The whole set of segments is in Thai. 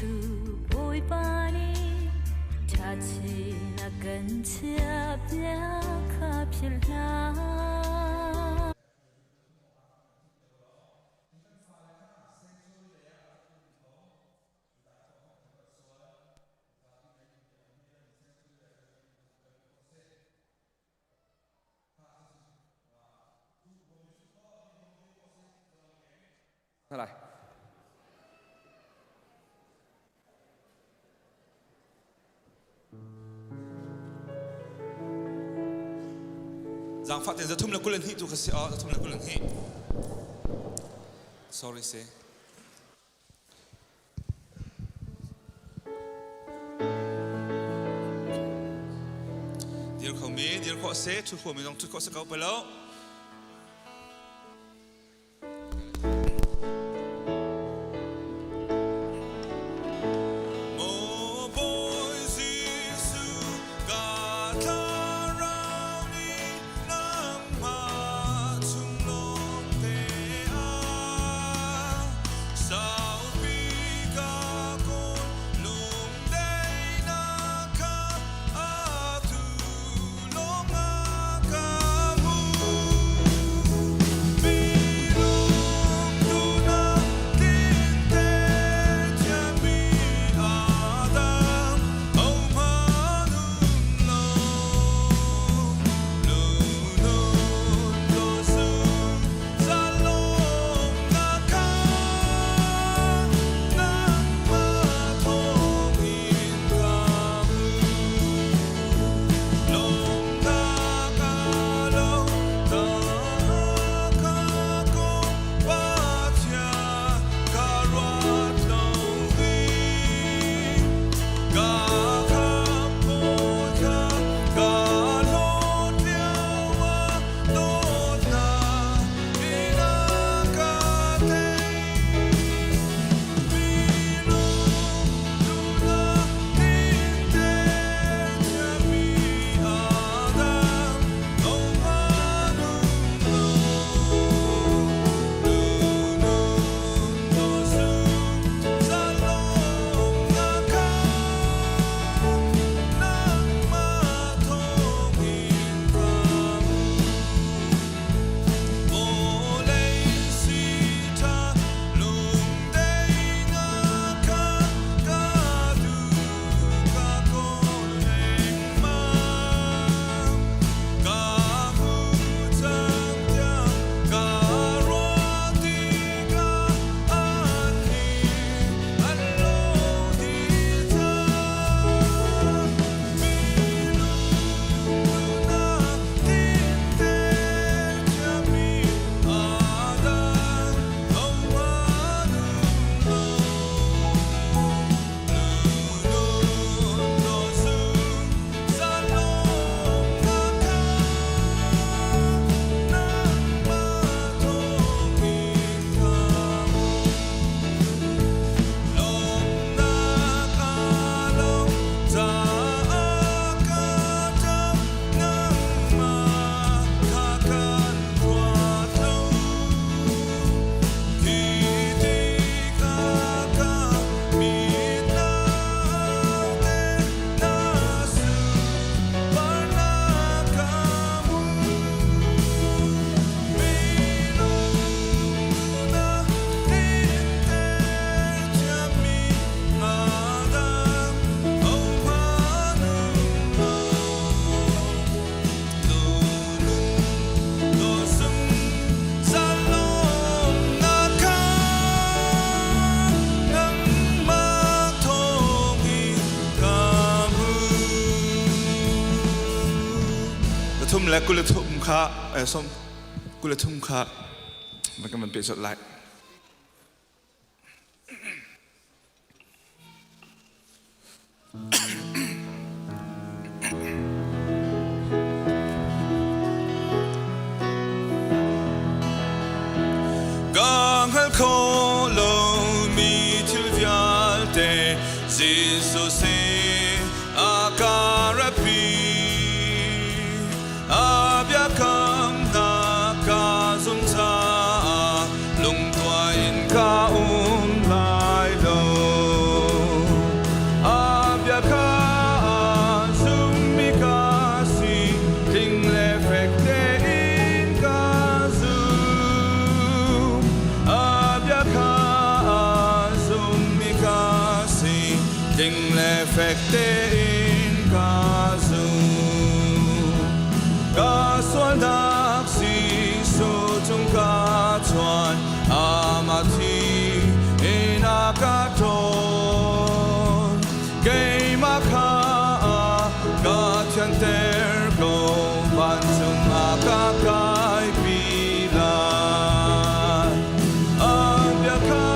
tu bồi bani cha chi na kan chia bia kha phil na Lại giang phát tiền ra thum là cô lên hit tu cái gì thum là cô lên hit sorry say điều không mi điều khó say chút khó mi dòng chút khó sẽ câu phải lâu thum là cô là thum khá xong cô là thum khá mà cái mình bị sọt lại gang hal khô lâu mi thiêu vial te Jesus akarapi abia kam na ka zum cha lung tua in ka lai lo ting le fekte in kazu ka sual dak si su chung ka chuan amati in akaton kay makha ka tian ter ko ban chung akakai pilan abya ka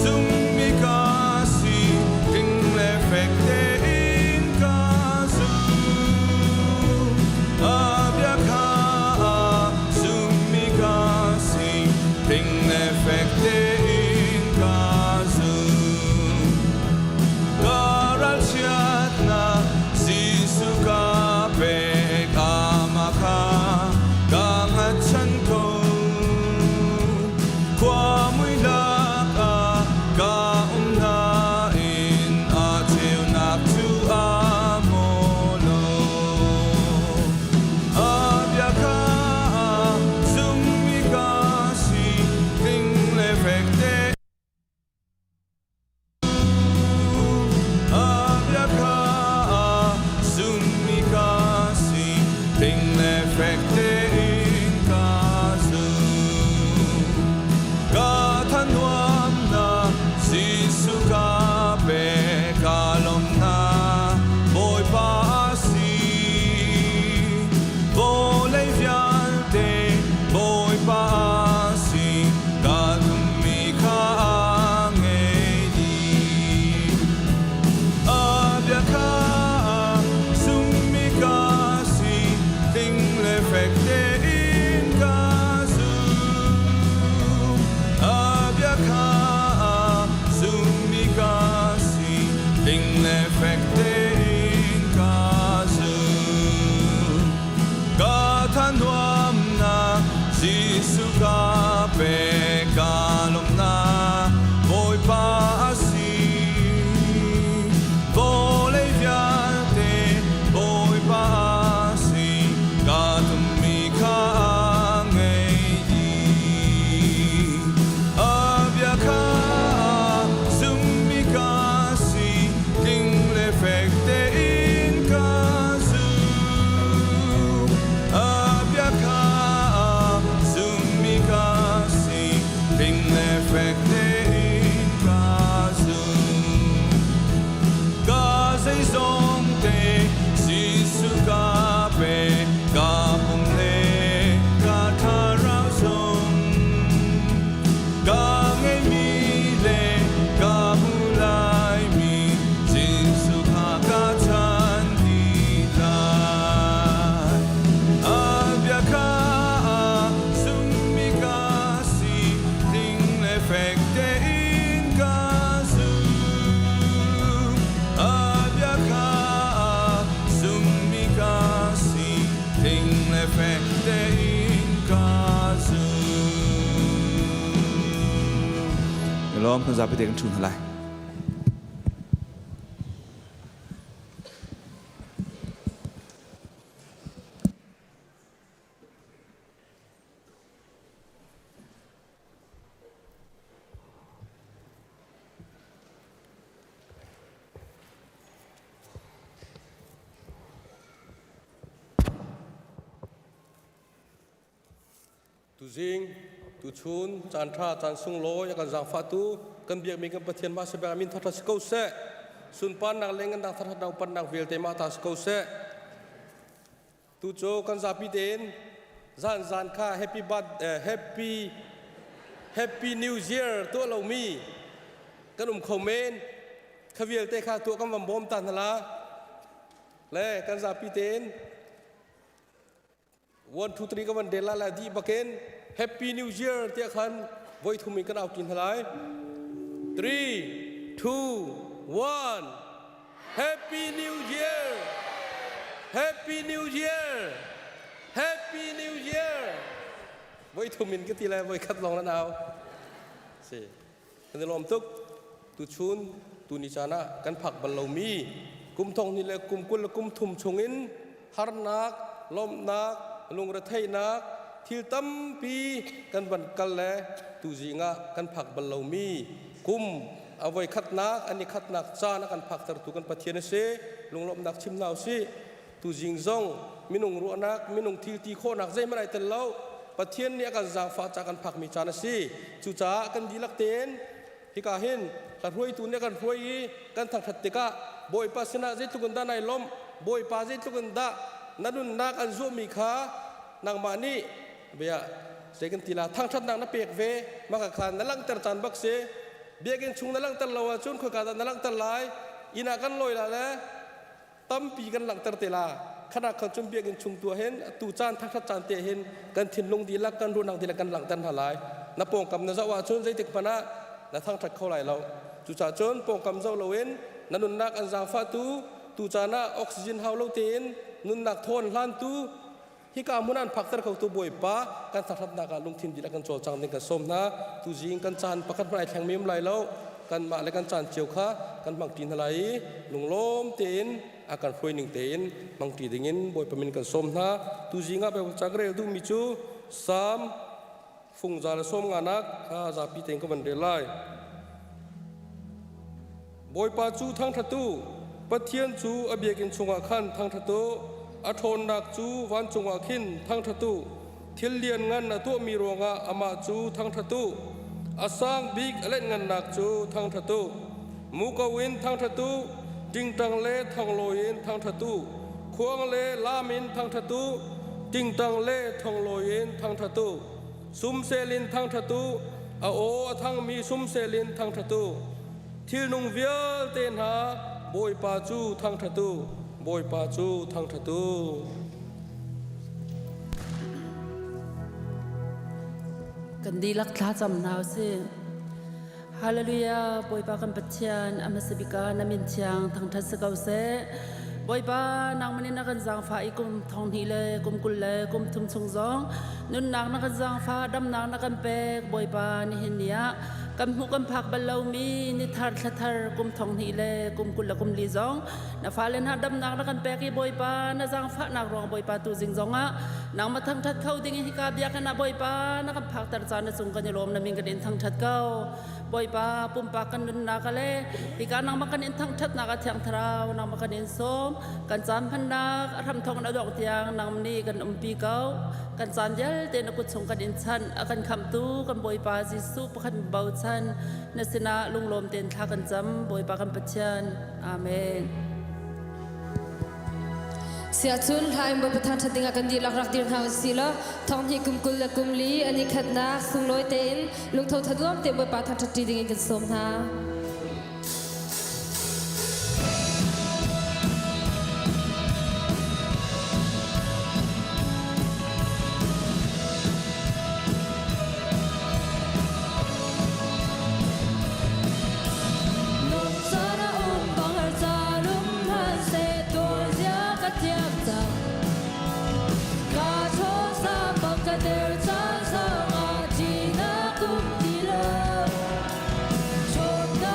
sumikasi ting le fekte in kazu abya ka sumikasi ting le fekte in kazu karal siat na sisu ka pe kamaka kangat chan ko kwa mui la ka na in atil nak tu amolo abya ka sumikasi ting le fekte abya ka sumikasi ting le fekte in kazu ka thanwam na sisu ka pe kalom na boy pa si volei viante boy pa si ka mi ka ngei abya ka sumikasi ting le fekte in kazu abya ka sumikasi ting le fekte in kazu ka thanwam na sisu ka pe kalom na boy pa si volei viante boy pa si ka mi ka ngei abya ka sumikasi ting le fekte in kazu abya ka sumikasi ting le fekte in kazu ka say song te sisu ka pe ka pum le ka tharau song ka ngei mi le ka mu lai mi sisu ka chan di lai abya ka sumikasi ting le fekte in kazu abya ka sumikasi ting le fekte in kazu เดี๋ยวล้อมคุณสาไปเด็กกันชุนอะไรtu zing tu chun chan tra chan sung lo ya kan zang fa tu kan biak mi kan pathian ma sebang amin thata skau se sun pan nang lengan dang thata dang pan nang vel te ma ta skau se tu cho kan za pi den zan zan kha happy new year to lo mi kan khomen kha vel te kha tu kan bom tan la le kan za pi den 1 2 3 ก็วันเดลละดีบักเก็น Happy New Year เตี้ยคันไว้ทุ่มมีกันเอากินทลาย3 2 1 Happy New Year Happy New Year Happy New Year ไว้ทุ่มมีกันทีไรไว้คัดลองแล้วเอาสิกันจะลมทุกตุชุนตุนิจานะกันผักบรรลุมีกุมทองนี่แหละกุมกุลกุมทุ่มชงอินฮาร์นักลมนักลงระเทยนักทิลตั้มปีกันบันกันแลตุจิงะกันผักบรรลุมีกุม เอาไว้คัดนักอันนี้คัดนักจ้านักกันพักตรตุกันปะเทียนเสลุงลมนักชิมนาวสิตูจิงซงมินุงรัวนักมินุงทีตีโคนักใจไม่ได้แต่เล่าปะเทียนเนี่ยกันจางฟ้าจากกันพักมีจานสิจูจ้ากันดีลักเต็นฮิกาเห็นกันรวยตูเนี่ยกันรวยกันทางทัตติกะบอยปัสนาใจทุกันดาในลมบอยปาใจทุกันดานัดุนนักอันซูมีขานางมานีเบียเสกันทีละทางทัดนางนับเปียกเวมากขันนั่งลังเตอร์จันบักเสเบียกินชุงนั่งลังเตอร์ลาวจุนขกาดนั่งลังเตอร์ไลอินากันลอยละเลยตั้มปีกันหลังเตอร์เตลาขณะเขาจุนเบียกินชุงตัวเห็นตูจานทางทัดจานเตะเห็นกันถิ่นลงดีลักกันรูนังดีลักกันหลังเตอร์หลายนับปองกำนักว่าจุนใจติกพนะนับทางทัดเข้าไหลเราจุจ่าจุนปองกำเจ้าเราเว้นนั่นนุนนักอันจางฟ้าตูจานะออกซิเจนเฮาเราเต็นนุนนักทนล้านตูฮิกามุนันพักตะเขาตัวบอยป้ากันทัดนักลงทีมดีละกันโจจังนี่กันสมนะตูจิงกันจานประกันมาแข่งมีมไหลแล้วกันมาและกันจานเจียวข้ากันบางทีอะไรลุงล้มเต็นอาการคุยหนึ่งเต็นบางทีได้ยินบอยประมินกันสมนะตูจิงอ่ะไปจากเรื่องดูมิจูสามฟุงจาละสมงานักจะปีเต็งก็มันเดือดไล่บอยป้าจูทั้งทัตุปะเทียนจูอเบียกินชงอาคันทั้งทัตุอทนนักจูวันจงอาคินทั้งทัตุเทียนเลียนงันนตัวมีรวงอามาจูทั้งทัตุอาสร้างบิ๊กเล่นงันนักจูทั้งทัตุมูกวินทั้งทัตุจิงตังเลทั้งโลยินทั้งทัตุควงเลลามินทั้งทัตุจิงตังเลทั้งโลยินทั้งทัตุซุมเซลินทั้งทัตุอาโอทั้งมีซุมเซลินทั้งทัตุที่นุ่งเวียเตนหาบอยปาจูทั้งทัตุบอยปาจูทั้งทัตุกันดีลักท้าจำนาวสิฮาเลลูยาบอยปากันปัจจันอเมสบิกานามินเชียงทั้งทัศเกาเสบอยปานางมันนักกันจางฟ้าอีกุมทองนีเลกุมกุลเลกุมทุมชงจงนุนนางนักกันจางฟ้าดำนางนักกันเปกบอยปานิเฮเนียกำหูกำผักบรรลามีนิทานทัดกุมทองนีเลกุมกุลละกุมลีจงนาฟ้าเลนหาดำนางนักกันเปกีบอยปานาจางฟ้านักรองบอยปาตูจิงจงะนางมาทั้งทัดเข้าดิ้งฮิกาเบียกันนาบอยปานักกันผักตัดจานสุงกันยลมนามิงกันเดินทั้งทัดเข้าบอยปาปุ่มปากันนุนนากะเลฮิกานางมากันเดินทั้งทัดนากะเทียงทราวนางมากันเดินส้มกันจานพันนักทำทองนาดอกเตียงนางมันนี่กันปีเก้ากันจานเยลเตนกุศลกันอินชันอากันคำตู้กันบอยปาจิสุปกันเบาชันนสนาลุงลมเตนทากันจำบอยปากันปัจจันอาเมนเสียชุนไทยบ่ประทานทัดดิงกันดีลักรักดินเฮาสิละทองที่กุมกุลและกุมลีอันนี้ขัดนักสุงลอยเต็นลุงเท่าทัดร่วมเต็มบ่ปาทัดทัดดิงกันสมนะChốt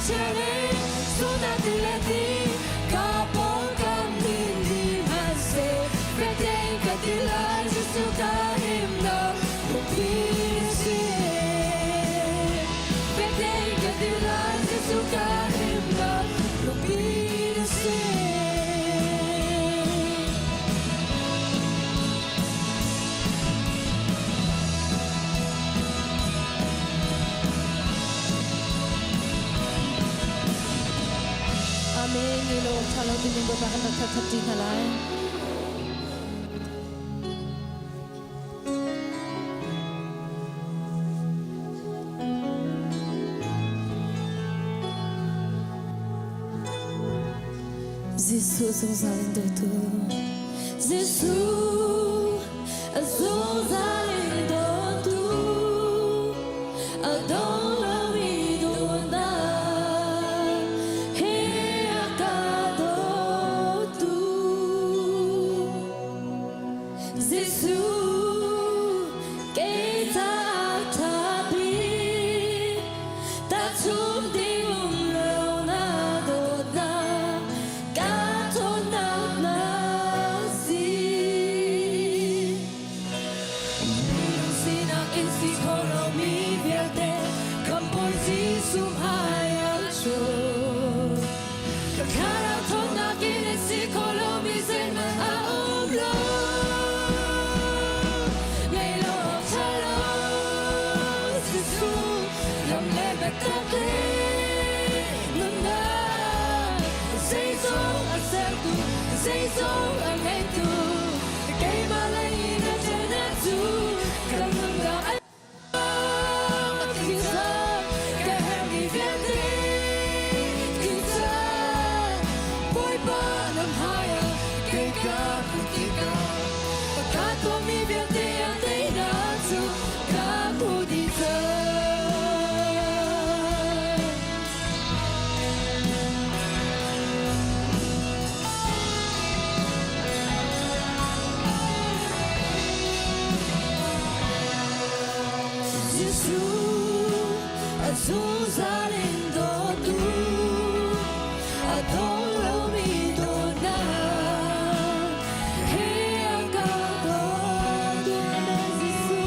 chale sonatulati kapokamindi mase Feteng katila Jesuka himno upisi Feteng katila Jesuka himno upisi Amen. Ilo chalo tining bapa kan tatati halai. Jesus zalin do tu. Jesus zalin do tu. Adon la vida na. He akado tu. Jesus ke ta tabi. Ta tum di na do na. Say so, I made to Game I lay in a tenant to Come on down, I Kisa, get heavy, Vietnam Kisa, boy, but I'm higher Kika, Kika Kato mi Vietnam, they not to Kapudita Jesus, alindo tu, adoro mi dona, he agado tu Jesus,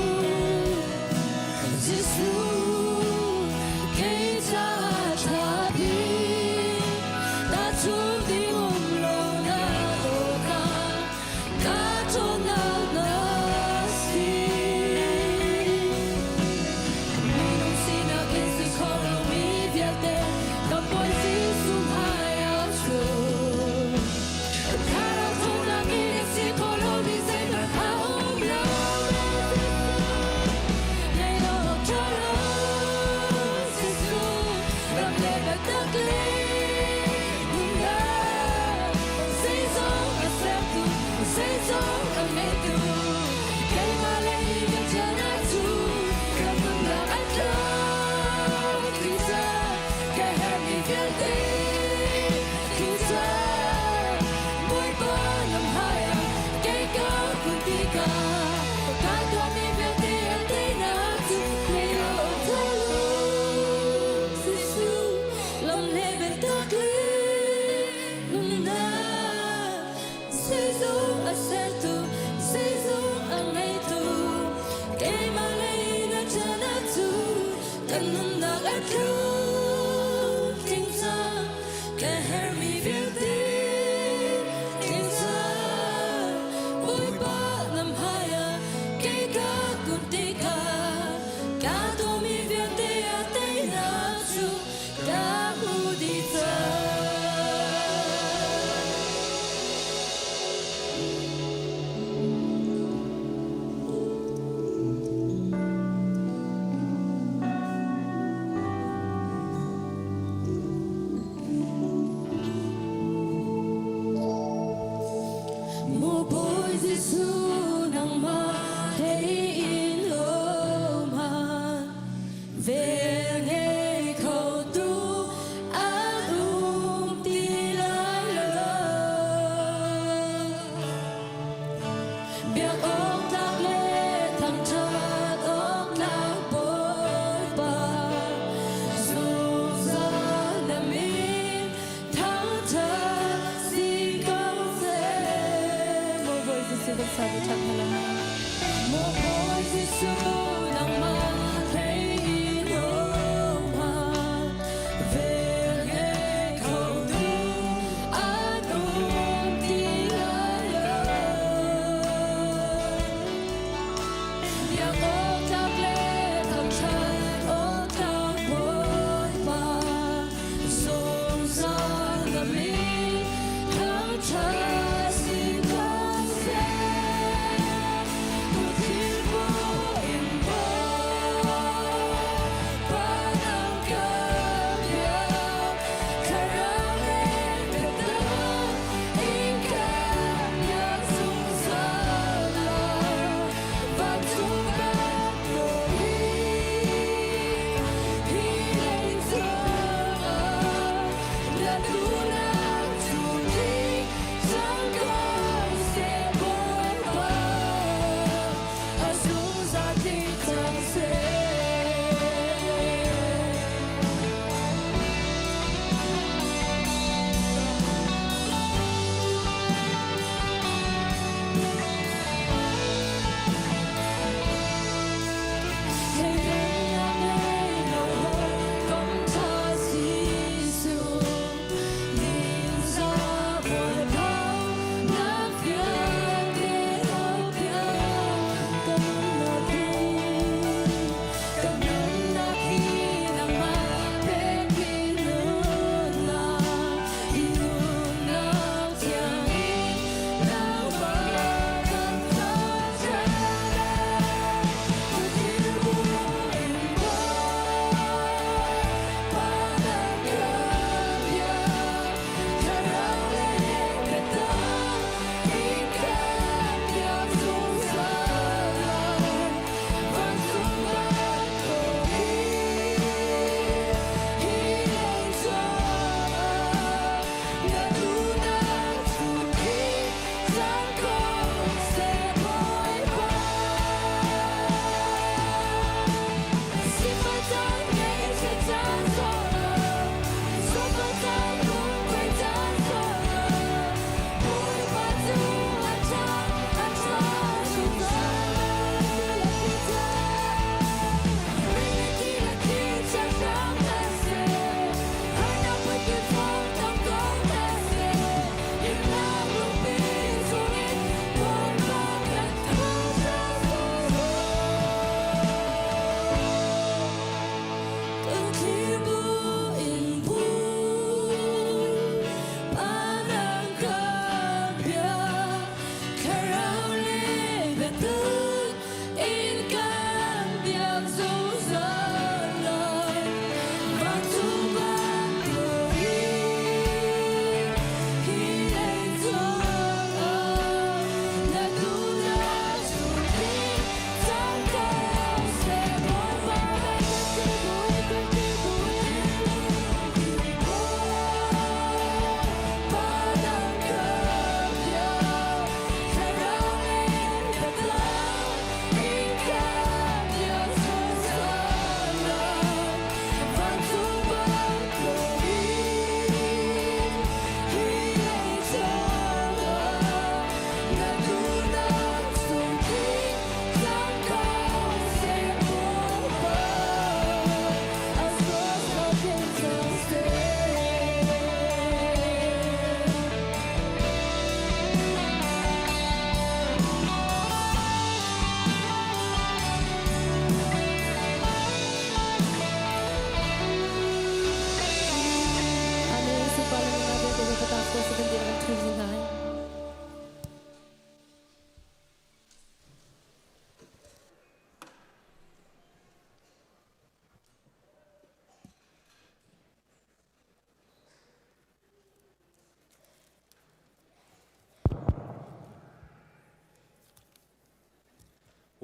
Jesus, que já tabi, da tu di umlona doka, kato na nasi.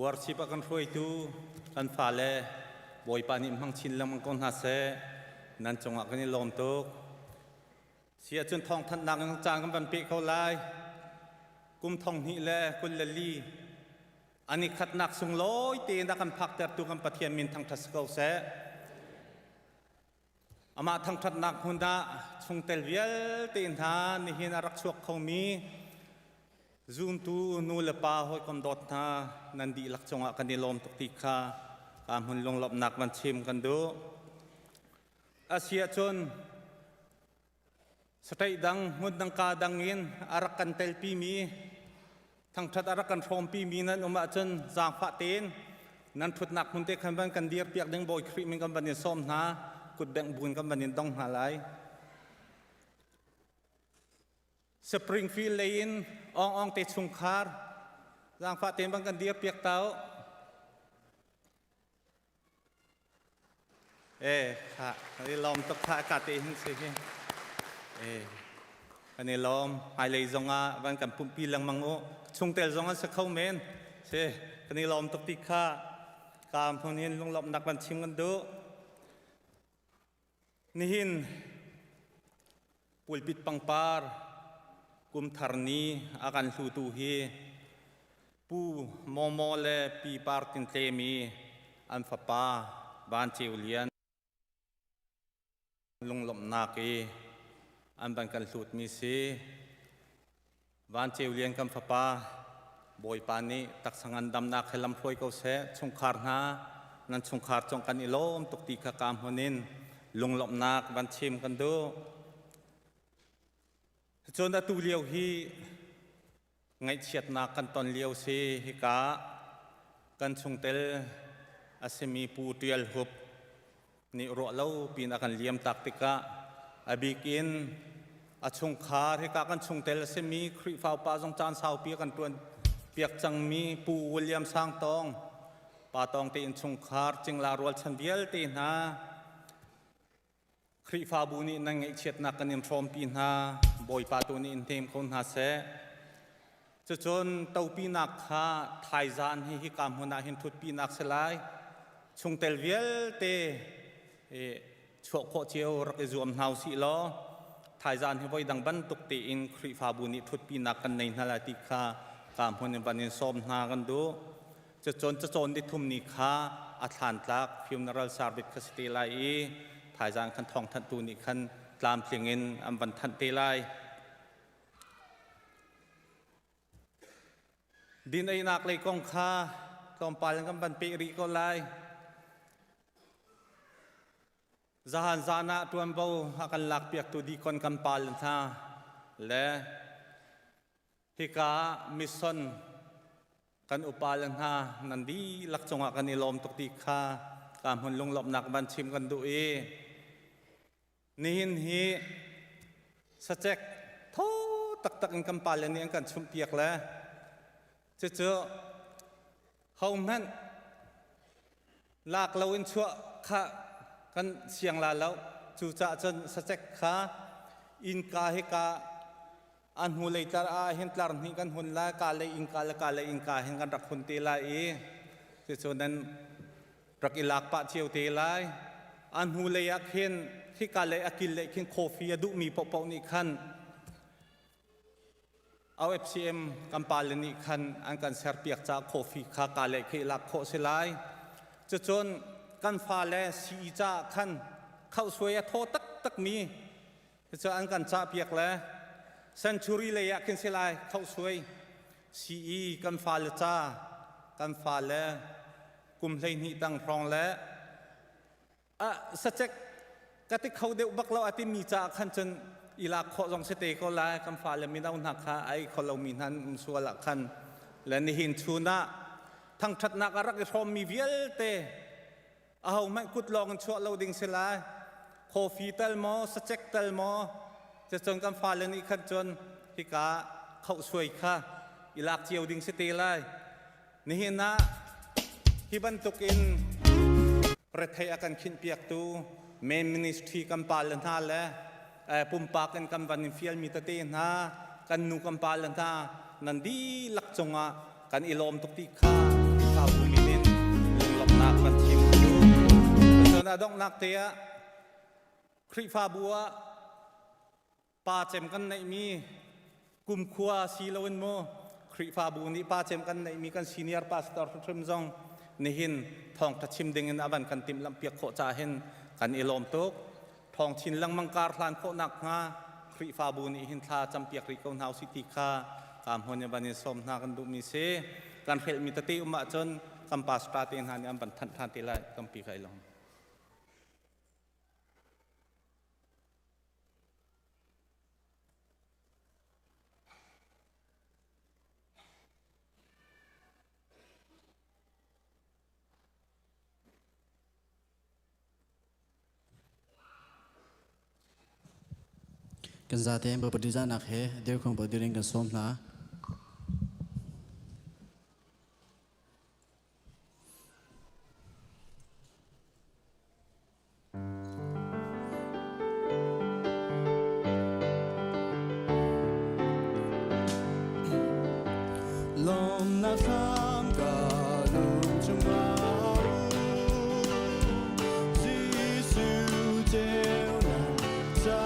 worship akan roi tu kan fale boy pani mang chin lang mang kon hase nan chonga kan ni lom tok sia chun thong than nang chang kan ban pe khau lai kum thong hi le kun la li ani khat nak sung loi te na kan phak ter tu kan pathian min thang thas kau se ama thang that nak hunda chung tel vial te na ni hin arak chuak khau mi zoom tu nu la pa hoi kom dot na nan di lak chonga kan ni lom tok ti kha kam hun long lop nak man chim kan do asia chon satai dang hud dang ka dangin arak kan tel pi mi thang that arak kan thom pi mi nan uma chon jang pha ten nan thut nak hun te khan ban kan dir piak deng boy khri min kan ban ni som na kut beng bun kan ban ni dong halai Springfield Lane ong te chung khar jang pha ten ban kan dir piak taoค่ะอันนี้ลมตกท่าอากาศเองสิอันนี้ลมไฮเลยจงอ่ะวันกันปุ่มปีลังมังโอชงเตลจงอ่ะสักเข้าเมนสิอันนี้ลมตกติค่าการพวกนี้ลงลมนักบันชิมกันดูนี่หินปุลปิดปังปาร์กุมธารณีอาการสูตูฮีปูโมโมเลปีปาร์ตินเตมีอันฟ้าปาบ้านเจวเลียนลงลมนากีอันบันกันสุดมีสีบ้านเจวเลียนกำฟ้าปาบอยปานีตักสังอันดำนาเคลำพลอยเกาเสชงคาร์นานั้นชงคาร์จงกันอิโลมตกตีขากามหัวนินลงลมนาบันชิมกันดูจนตูเลียวฮีไงเฉียดนากันตอนเลียวสีฮิกากันชงเตลอาเซมีปูเตียลหุบนี่รัวเล่าปีนักันเลี้ยมตักติกะอาบิกินอาชงคาให้กากันชงเตลอาเซมีคริฟ้าปาจงจานสาวเปียกันตัวเปียกจังมีปูวิลเลียมสร้างตองปาตองตีนชงคาจึงลารวลชันเบียลตีนาคริฟ้าบุนีนั่งไอเฉียดนักกันยิมพร้อมปีนาบอยปาตัวนี้อินเทมคนหาเสจะจนเต้าปีนักฮาไทยจานให้กามหัวหน้าเห็นทุดปีนักสลายชงเตลเวียลเตชั่วโคเจียวรักจวมหาวสิล้อไทยจานให้ไว้ดังบันตุกตีอินคริฟาบุนิทุดปีนักกันในนาลาติคากามหัวในบันยินซ้อมนากันดูจะจนได้ทุ่มนิคาอัฐานตักฟิวนารัลซาร์บิทคสติไลไทยจานคันทองทันตูนิคันกลามเพียงเงินอันบันทันเตไลดินไอนักเลยกองคาตอมปาลกันบันเปริก็ไลZahan zana tuan bau akan lak piak tu di kon kampal tha le hika mission kan upal tha nandi lak chonga kan ilom tok ti kha kam hun lung lop nak ban chim kan du e nihin hi sachek tho tak in kampal ni an kan chum piak le che hom han lak lo in chua khaกันเสียงลาแล้วจูจ่าจนสเต็กขาอินกาเฮกาอันหูเลยตาเห็นตาหนิกันหุ่นละกาเลยอินกาละกาเลยอินกาเห็นกันรักหุ่นเตลายคือส่วนนั้นรักอิลักปะเชียวเตลายอันหูเลยอยากเห็นที่กาเลยอากินเลยเห็นโคฟีดุมีปอกนี่ขันเอา FCM กัมปาลนี่ขันอันกันเสียเปียกจากโคฟีขากาเลยคืออิลักโคเสลายจะจนกันฟ้าและสีจ้าขันเข้าสวยโทตักมีจะอันกันจ้าเปียกแล้วเซนชูรีเลยอยากกินเสลายเข้าสวยสีกันฟ้าและจ้ากันฟ้าและกุมเลยนี่ตั้งพรองแล้วสัจจกติเขาเดือบักเราอาทิมีจ้าขันจนอีลาขอจงเสตก็แล้วกันฟ้าและมีดาวนักขาไอคนเรามีนั้นสัวละขันและนี่หินชูนะทั้งชัดนักรักจะพร้อมมีเวียลเตเอาไม่กุดลองชั่วเราดิ่งเสลายโคฟีเตลมอสเจ็กเตลมอจะจนกำฟ้าเรื่องนี้ขันจนที่กาเข้าช่วยค่ะอิลักเจียวดิ่งสติไลนี่เห็นนะที่บรรทุกอินประเทศอาการขินเปียกตูเมนมินิสทรีกำปาลท่าและปุ่มปากกันกำวันนิฟิลมีตะเตนะกันนูกำปาลท่านันดีลักจงะกันอิลอมตุกติค่ะ ข้าวมินินลุงหลอกนักมันชิมดูส่วนอดองนักเตียครีฟ้าบัวป้าเจมกันในมีกุมขัวซีลวินโมครีฟ้าบัวนี้ป้าเจมกันในมีกันซีเนียร์พาสตอร์ทริมซองนี่หินทองทัดชิมดิ่งอบันกันติมลำเปียกโคจ่าเห็นกันอิลอมตุกทองชินลังมังการพลานโคนักงาครีฟ้าบัวนี้หินทาจำเปียกริกอนเฮาสิติคาตามหัวบันสมนากันดูมิเซการเฟลมิตติอุมาจนกัมปัสตราเตนหานี่อันบันทันติไลกัมปีไคลองกันซาเตมบปฏิจานักเฮเดี๋ยวคงบดิริงกันสมนะลมนักข้ามกาลุงจงมาซีซูเจลนันจา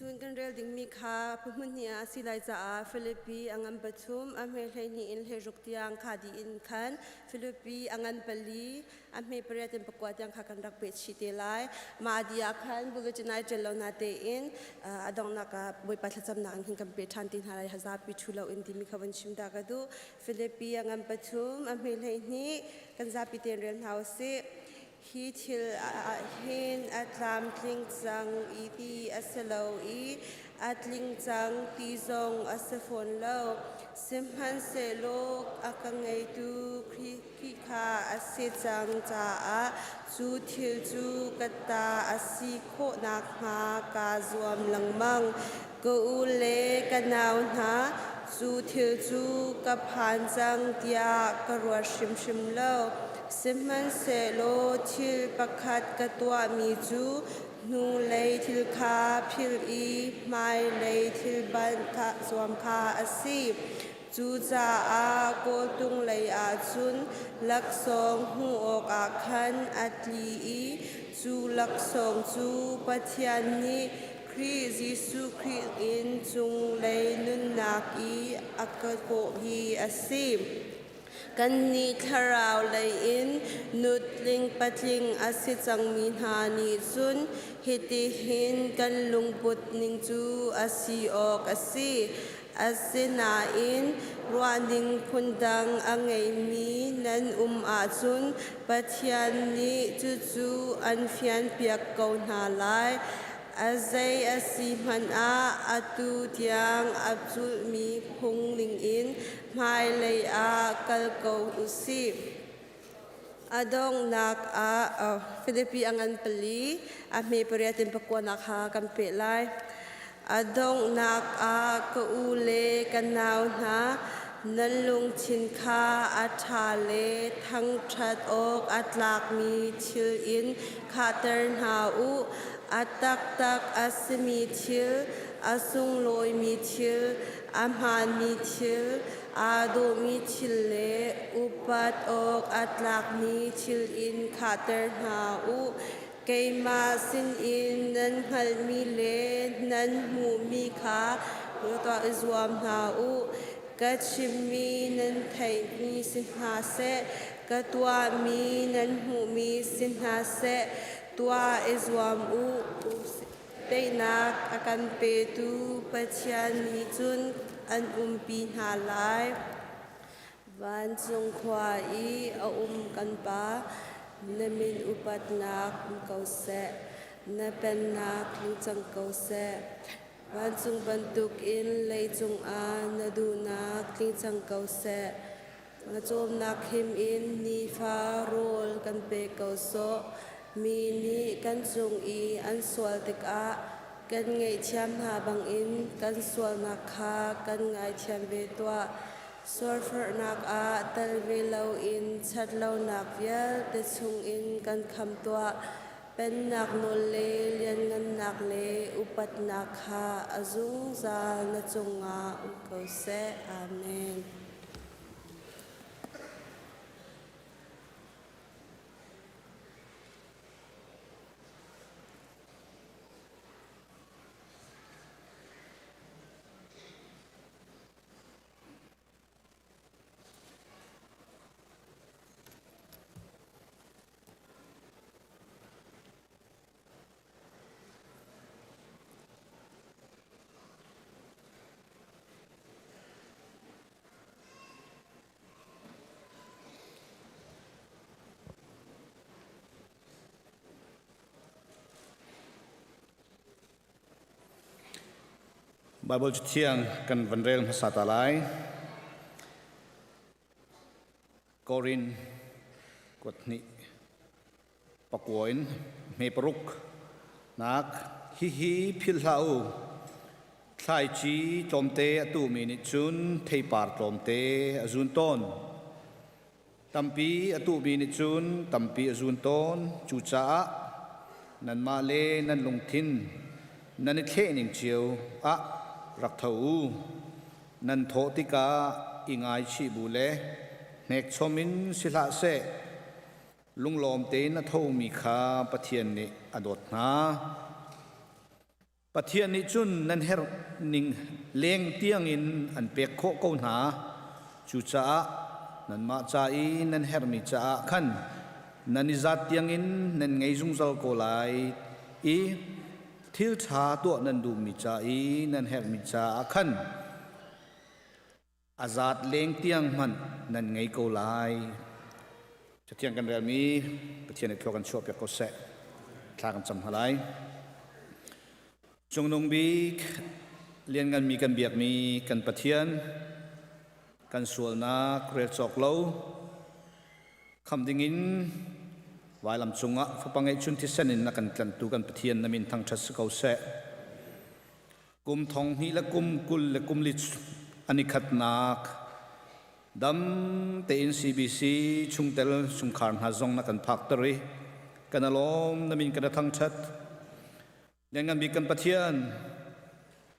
ชวนกันเรียลดิ่งมีค่าพมุ่นเนียสิไลจ้าฟิลิปปีอังันปฐุมอเมริกานี่อินเฮจุกที่อังคาดีอินคันฟิลิปปีอังันปลีอเมริกาเต็มประกวดยังขากันรักเป็ดชิเตลัยมาดีอาคันบุกจินายเจลนาเตอินอดองนักบอยปัจจัยนังหิงกันเป็ดทันตินหายฮัซาปิชุลาอินดิมีขวันชิมดากดูฟิลิปปีอังันปฐุมอเมริกานี่กันซาปิเตนเรียนเฮาส์ hi thil a hin atlam tling chang I ti asalo I atling chang ti zong asafon lo simhan se lok akangai tu khi kha ase chang cha a chu thil chu kata asi kho nak ha ka zuam langmang ko ule kanaw na chu thil chu ka phan chang tia ka ruwa shim lo simhan se lo thil pakhat ka tua mi chu nu lei thil kha phil I mai lei thil ban kha zuam kha asi chu cha a ko tung lei a chun lak song hu ok a khan atli I chu lak song chu pathian ni Kri Jisu Kri in chung lei nun nak I akako hi asim kan ni tharau lei in nut ling patling asi chang min ha ni chun hiti hin kan lungput ning chu asi ok asi asina in ruaning phundang angai mi nan a chun pathian ni chu chu an fian piak ko na lai azai asi man a atu tiang absul mi phung ling in mai lei a kal ko usi adong nak a Philippi angan pali a me pariatin pakwanak ha kampe lai adong nak a ko ule kanaw na nalung chin kha athale thang that ok atlak mi thil in khatar na u atak tak asmi thil asung loi mi thil amhan mi thil ado mi thil le upat ok atlak mi thil in khatar na u keima sin in nan hal mi le nan mu mi kha to izwam na u kachimi nan thai mi sin ha se katwa mi nan mu mi sin ha se tua izwam u teinak akan petu pathian ni chun an pi ha lai van chung khwa I a kan pa namin upat nak kau se na pen nak chang kau se van chung bantuk in lei chung a na du nak chang kau se nga chom nak him in ni fa rol kan pe kau so mi ni kan chung I an swal tik a kan ngai thiam ha bang in kan swal nak kha kan ngai thiam ve twa surfer nak a tal ve lo in chat lo nak vial te chung in kan kham twa pen nak no le lian ngan nak le upat nak ha azung za na chunga ko se amen Bible tiang kan vanrel masatalai Korin kotni pakwoin me paruk nak hi philhau thlai chi tomte atu minit chun theipar tomte azun ton tampi atu minit chun tampi azun ton chu cha nan ma le nan lungthin nan the ning chiu a rak thau nan tho tika ingai chi bu le nek chomin sila se lunglom te na tho mi kha pathian ni adot na pathian ni chun nan her ning leng tiang in an pek kho ko na chu cha nan ma cha I nan her mi cha khan nan izat tiang in nan ngei zung zal ko lai I thil tha to nan du mi cha I nan her mi cha khan azat leng tiang man nan ngei ko lai จะเที่ยงกันเรื่องมีประเทศในพวกกันชั่วเปียกก็เสะทากันจำหลายจงนงบีเรียนกันมีกันเบียกมีกันประเทียนกันส่วนนักเรียนจอกเล่าคำดิ่งวายลำจงอ่ะฟังปังไอชุนที่เส้นนักกันกันตูกันประเทียนนมินทางชัดสกาวเสะกุมทองฮีและกุมกุลและกุมลิชอันนี้ขัดนักดำเต็น CBC ชุงเตลชุงคาร์นฮาซงนักกันพักตรีกันอารมณ์นมินกันทางชัดยังกันมีกันประเทียน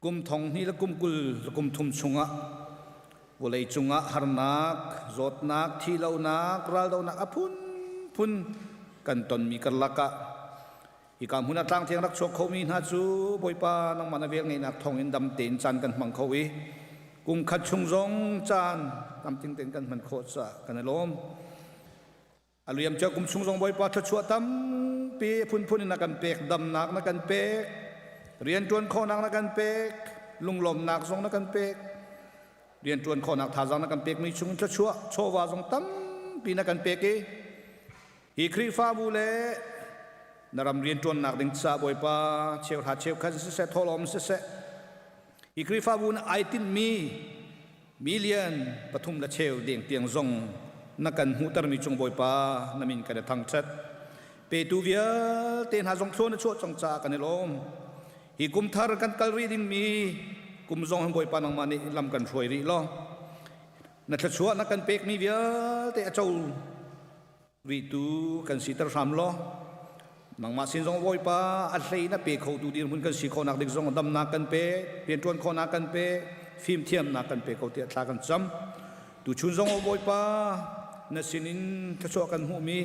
กุมทองฮีและกุมกุลและกุมทุมชงอ่ะวลัยจงอ่ะฮาร์นักจดนักที่เรานักรัลเรานักอพุนกันตนมีกันลักะอีกการหุ่นตั้งเทียงรักโชคเขามีหน้าจูบอยปานังมันเวียงในนักทองอินดำเต็นจันกันมังเขาอีกุมขัดชงจงจานดำติงเต็นกันมันโคตรสะกันลมอารมณ์เจ้ากุมชงจงบอยปาชัวตั้มปีพุนนักกันเปกดำนักนักกันเปกเรียนจวนข้อนักกันเปกลุงลมนักทรงนักกันเปกเรียนจวนข้อนักท่าจังนักกันเปกมีชงชัวโชวาทรงตั้มปีนักกันเปกอีครีฟ้าบุเล่นารำเรียนจวนนักดิ่งซาบอยปาเชียวหาเชียวคันเสะทอลอมเสะอีครีฟ้าบุนไอตินมีเลียนปฐุมละเชียวเดียงเตียงซงนักกันหูตรมีจงบอยปานามินกันทางชัดเปตูเวียเตียนหาจงโชนโชจังจากันลมอีกุมทารกันกัลรีดิ่งมีกุมซงบอยปานังมานิลำกันช่วยรีล้อนักชัวนักกันเปกมีเวียเตะเจ้ารีตูกันสิตรสามล้อนังมาสินจงบอยปาอัลเลย์นับเปกเขาดูดีมันกันสิเขานักเด็กจงดำนักกันเปเปลี่ยนจวนเขานักกันเปฟิล์มเทียมนักกันเปเขาเตะทากันจำดูชุนจงบอยปานัสินินทศกันหูมี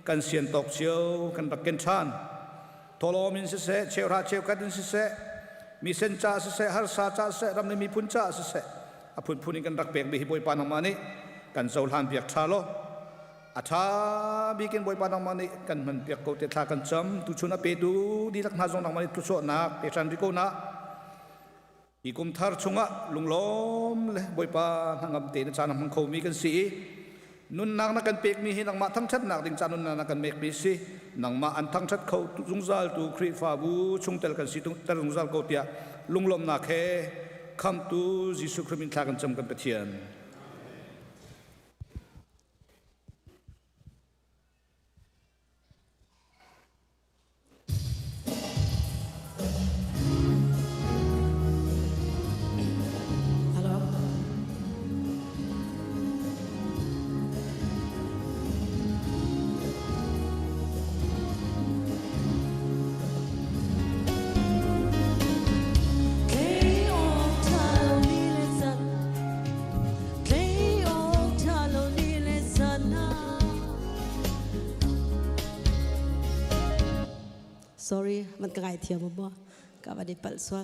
กันเสียนตกเชียวกันปักเกนชานทอลมินเสะเชียวราเชียวกันเสะมีเซนจ่าเสะฮาร์ซาจ่าเสะรำในมีพุนจ่าเสะอพุนพุนิกันรักเปกบิฮิบอยปานังมานี่กันเจ้าหลานเปียกชาโลอาชาบิกินบอยปานังมานี่กันมันเปียกเขาเตะทากันจำตุชุนอเปดูดีลักนาจงนังมานี่ตุโซนักเปชันริโกนะอีกุมทาร์ชงะลุงล้มเลยบอยปาทางอับเตนจานังมังเขามีกันสีนุนนักนักกันเปกมีหินังมาทั้งชัดนักดิ่งจานุนนักกันเมกมีสีนังมาอันทั้งชัดเขาตุงซาลตุครีฟาบูชงเตลกันสีตุงเตลตุงซาลเขาเตียลุงล้มนักเฮคำตูจิสุคริมินทากันจำกันเปเทียนsorry มันกระไรเทียมบ่กับอดีตปัลสวะ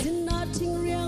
สินนาทิ้งเรียง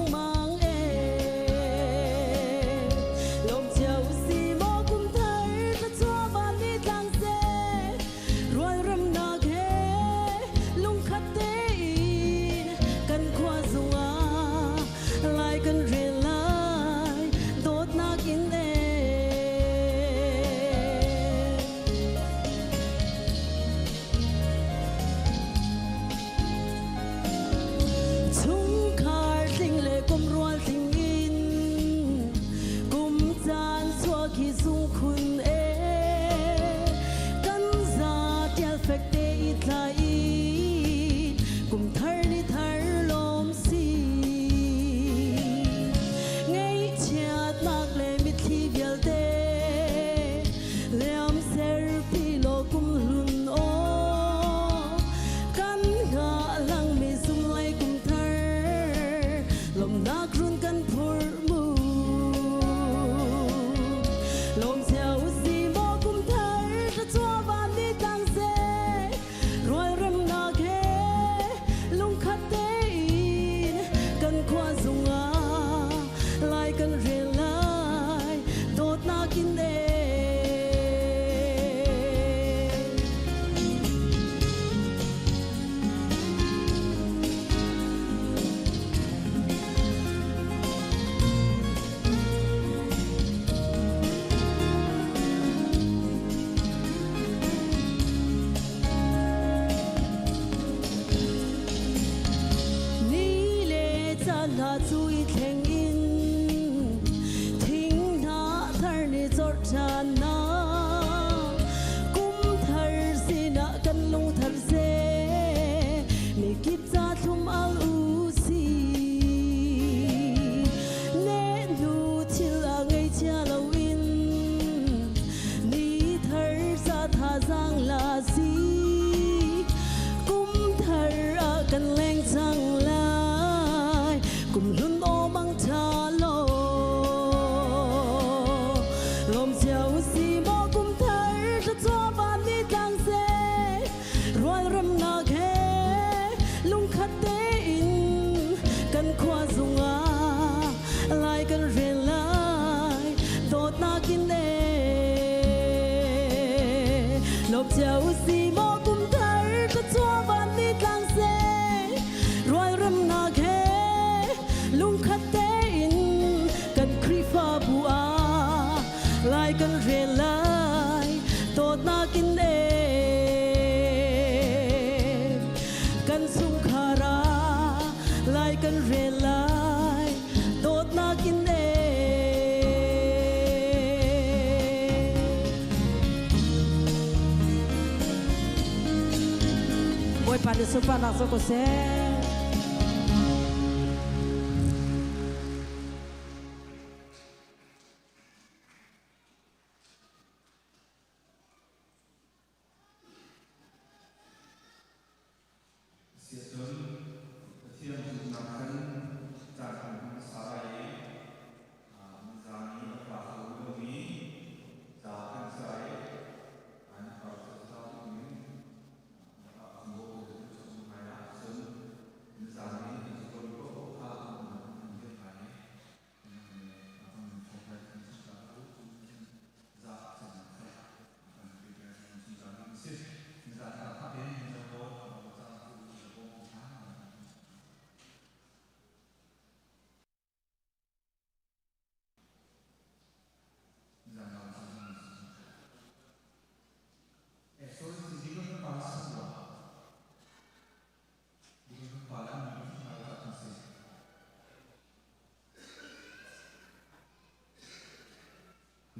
boy pa de sopa na so ko se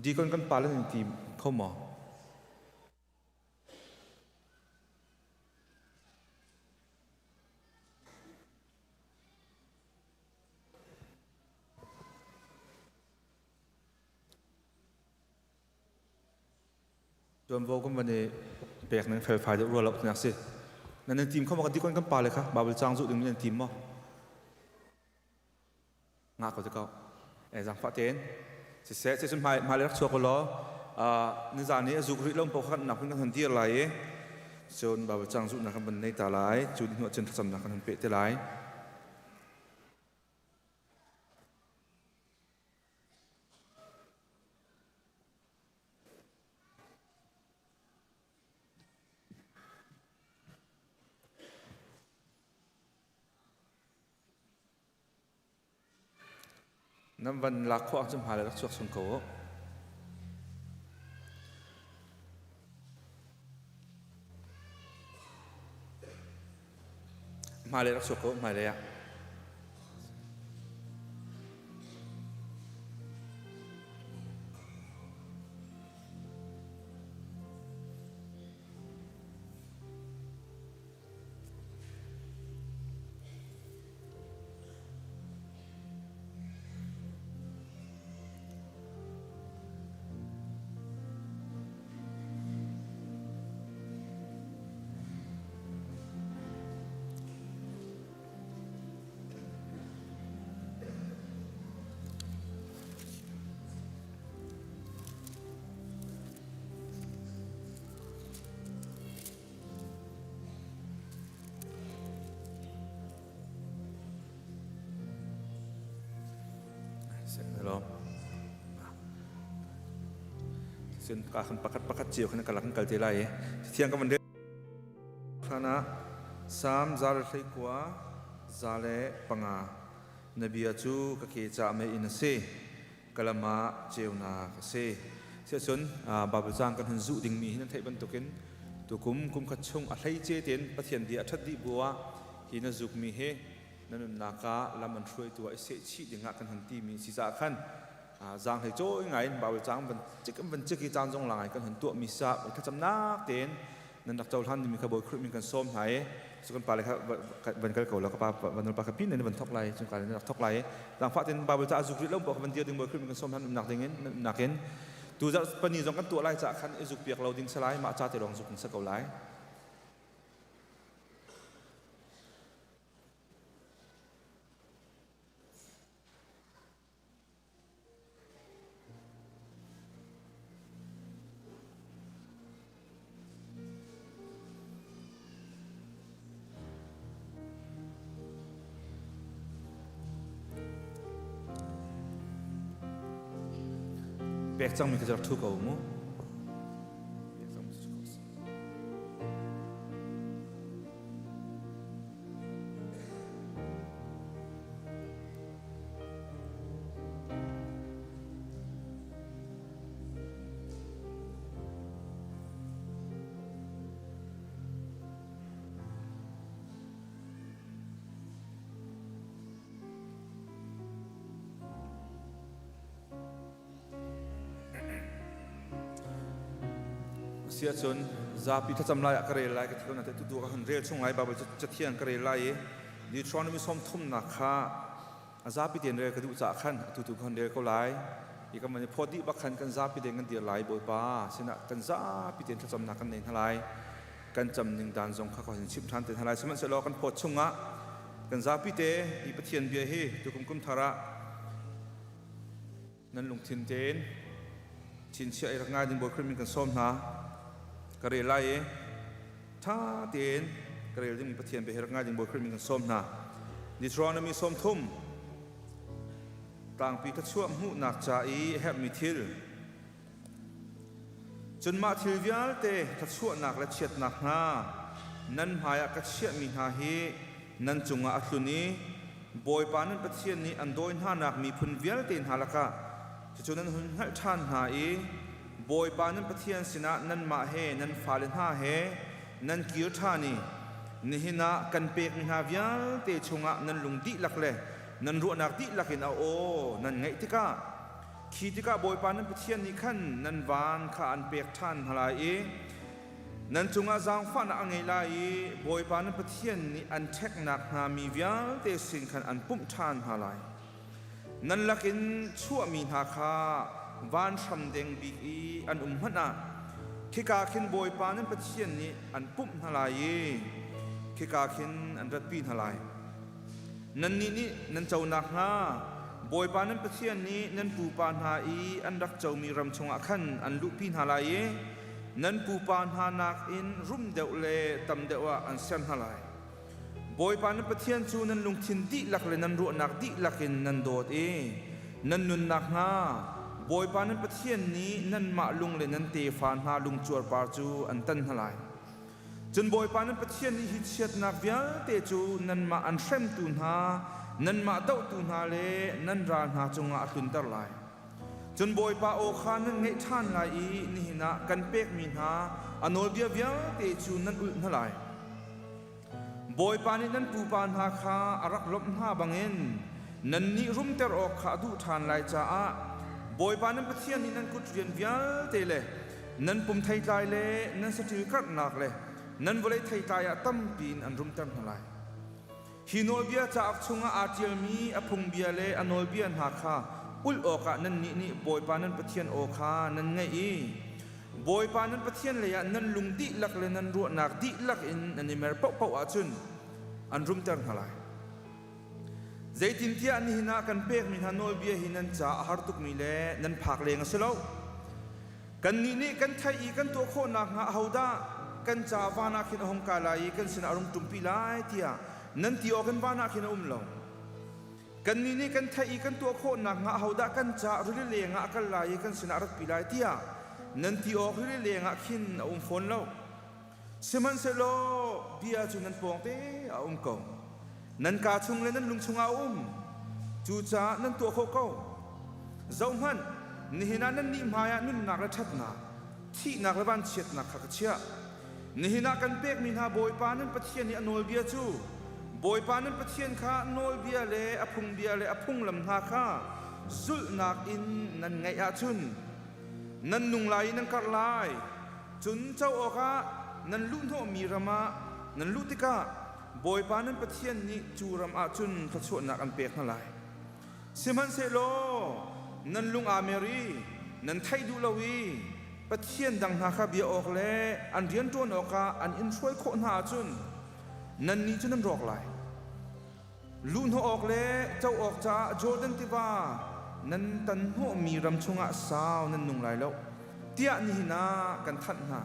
ดีคนกันปาแล้วทีมเข้าหมอจนโวก็มันในแบกนั้นไฟจะรัวแล้วนักสินั่นในทีมเข้ามากันดีคนกันปาเลยครับบาเบลจางสุดหนึ่งในทีมมั้งงาเขาจะเก้าจังฟ้าเต้นเสียเสียสุดมาเลยรักชัวร์ก็ล้อในจานนี้จุกริลงพอขันหนักขึ้นกันทันทีอะไรจนบาเบลจางสุดนักบันในตาไหลจุดหัวจนสำนักกันเปะเตไหลน้ำวันรักข้อจำหาเลยรักชัวร์สงโกมาเลยรักชัวร์โกมาเลยอะแล้วเส้นการประคัดเจียวขณะกำลังกัลเจไลเที่ยงกันวันเดียวขณะสามจาร์เลยกว่าจาร์เลปังานบีอาจูก็เกี่ยจะไม่อินเซ่กลมาเจียวนาเซ่เสียส่วนบาบจางกันหันจุดิ่งมีนั่นไทยบรรทุกินตุกุมขัดชงอะไรเจเตียนปะเทียนเดียชัดดีบัวหินจุกมีเฮนั่นนักลามันช่วยตัวเสียชีดิ่งหักกันหันตีมีศีรษะขันจางให้โจ้ยังไงบ่าวจางมันจึกจางจงหลังกันหันตัวมีสาบถ้าจำนักเต็นนั่นนักเจ้าท่านมีขบวนครุมีกันส้มหายสุกันปลาเลยครับวันกันเก่าแล้วก็ปลาวันนั้นปลากระปิ้นในวันทอกไหลจนกลายเป็นนักทอกไหลหลังฟ้าเต็นบ่าวจางจุกริแล้วบอกวันเดียวดึงบอลครุมีกันส้มท่านหนักเงี้ยหนักเห็นตัวจะปนีจงกันตัวไล่จากขันจุกเปียกเราดิ้งสลายมาจ่าเตลองจุกสักเก่าไหลแบกจังมีกระจกทุกเอาโม่เสียจน ซาปีถ้าจำลายกระเรลายก็ที่คนนั้นแต่ตัวกันเรียลช่วงไหนบาบจะเที่ยงกระเรลายดิทรอนมีส้มทุ่มหนักค่ะซาปีเตียนเรียก็ดูจากขันตัวคนเรียก็หลายอีกก็มันพอดีบักขันกันซาปีเตียนกันเดียร์หลายบ่อยป้าเสนากันซาปีเตียนถ้าจำหนักกันเองทลายกันจำหนึ่งด่านทรงข้าขอเห็นชิบทันเตียนทลายสมัยเสลอกันพอช่วงอ่ะกันซาปีเตอีปะเทียนเบียฮีตัวกุมทาระนั่นลงทินเตนชินเชื่อรักง่ายดึงบ่อยขึ้นมีกันส้มนะกระเรลายท่าเตียนกระเรลที่มีปะเทียนไปรักง่ายดึงบ่อยขึ้นมีกันส้มนะดิทรอนมีส้มทุ่มต่างปีกชั่วหูหนักใจแฮบมีทิลจนมาทิลวิลเตทัชั่วหนักและเฉียดหนักหน้านั้นหายกัเชียมีหาฮีนั้นจงอาอัตุนีบอยปานั้นปะเทียนนี้อันโดยหน้าหนักมีพุนวิลเตนหาละกะจนนั้นหุ่นหัดชันหาอีบอยปานั้นปะเทียนสินะนั้นมาเฮนั้นฟาเลนหาเฮนั้นกิรธานีนี่หินะกันเปกมีหาวิลเตจงอานั้นลุงดิลักเลนั่นรู้นักดิลักอินเอาโอนั่นไงติกาขีติกาบอยปานั้นเทียนนี่ขันนั่นวานข้าอันเปียกท่านหลายนั่นจงอาจางฟันอังไงลายบอยปานั้นเทียนนี่อันเทคหนักหามีวิญเตสินขันอันปุ่มท่านหลายนั่นลักอินชั่วมีหาคาวานชำเดงบีอีอันหันขี้กาขินบอยปานั้นเทียนนี่อันปุ่มหลายขี้กาขินอันรัดปีนหลายนั่นนี่นั่นเจ้าหนักฮะบอยปานั้นประเทศนี้นั่นปูปานหาอีอันรักเจ้ามีรำชงอักขันอันลุพินหาลายนั่นปูปานหานักอินรุ่มเดวเลตำเดวอันเซนหาลายบอยปานั้นประเทศจูนั่นลุงทินดิลักเลยนั่นรู้นักดิลักอินนั่นโดดนั่นนุนนักฮะบอยปานั้นประเทศนี้นั่นมาลุงเลยนั่นเตฟานหาลุงจวดปาจูอันตันหาลายจนบอยปานั้นประเทศนี้ฮิตเชียดนักวิลเตจูนั่นมาอันเซมตุนหานั่นมาเต้าตุนหาเลนั่นรานหาจงอาตุนตรลายจนบอยปาโอคานั่นไงท่านลายนี่นะกันเป็กมินหาอโนเบียวิลเตจูนั่นอุ่นหลายบอยปานี้นั่นปูปานหาคาอารักลบหาบังเงินนั่นนี่รุ่มเตอร์ออกขาดูทานลายจ้าบอยปานั้นประเทศนี้นั่นกุดเรียนวิลเตเลนั่นปุ่มไทยลายเลนั่นสติกัดหนักเลยนั่นวันเลยไทยตายตั้มปีนอันรุ่มตั้มหลายฮิโนเบียจากชงอาเจียมีอพงเบียเลอโนเบียนหาคาอุลโอกะนั่นนี่บอยปานั้นประเทียนโอคานั่นไงบอยปานั้นประเทียนเลยนั่นลุงดิลักเลยนั่นรัวนักดิลักอินอันนี้เมื่อปะอาจุนอันรุ่มตั้มหลายใจตินที่อันนี้นักกันเป๊กมีฮานโนเบียหินันจ่าฮาร์ตุกมีเลนั่นผักเลงสิโลกันนี่กันไทยกันตัวโคนักหาฮาวดากันจ่าวานาคินหงกาลายกันสินารุมตุมพิลายที่นั่นที่อกันวานาคินลงกันนี่กันไทยกันตัวโคนักงาฮาวดากันจ่ารุลิเลงกันลายกันสินารักพิลายที่นั่นที่อรุลิเลงคินฝนเราสมันเซโลเบียจุนันปองเตกงนั่นกาชงเลยนั่นลุงชงจูจ่านั่นตัวโคเก้าเจ้ามันนี่นั่นนี่มายานุ่นนักละชัดนาที่นักละบ้านเฉียดนักขักเชียนี่นักกันเป็กมีนาบอยปานั้นประเทศนี้อนอลเบียจูบอยปานั้นประเทศข้าอนอลเบียเลอพุงเบียเลอพุงลำหาข้าสุลนักอินนั่นไงอาจุนนั่นนุ่งไหลนั่นกัดลายจุนเจ้าโอคานั่นลุ่นโฮมีรามานั่นลุติกาบอยปานั้นประเทศนี้จูรำอาจุนขชวนักอันเป็กนั่นไหลสิมันเซโลนั่นลุงอเมรีนั่นไทยดูลาวีประเทศดังนาคาเบียออกเลยอันเรียนตัวออกอันอินช่วยคนหาจุนนั่นนี่จุนนั่นรอกไหลลุนหัวออกเลยเจ้าออกจากโจเดนติบานั่นตันหัวมีรำชงอาสาวนั่นนุ่งไหลแล้วเตี้ยนี่นากันทัดนา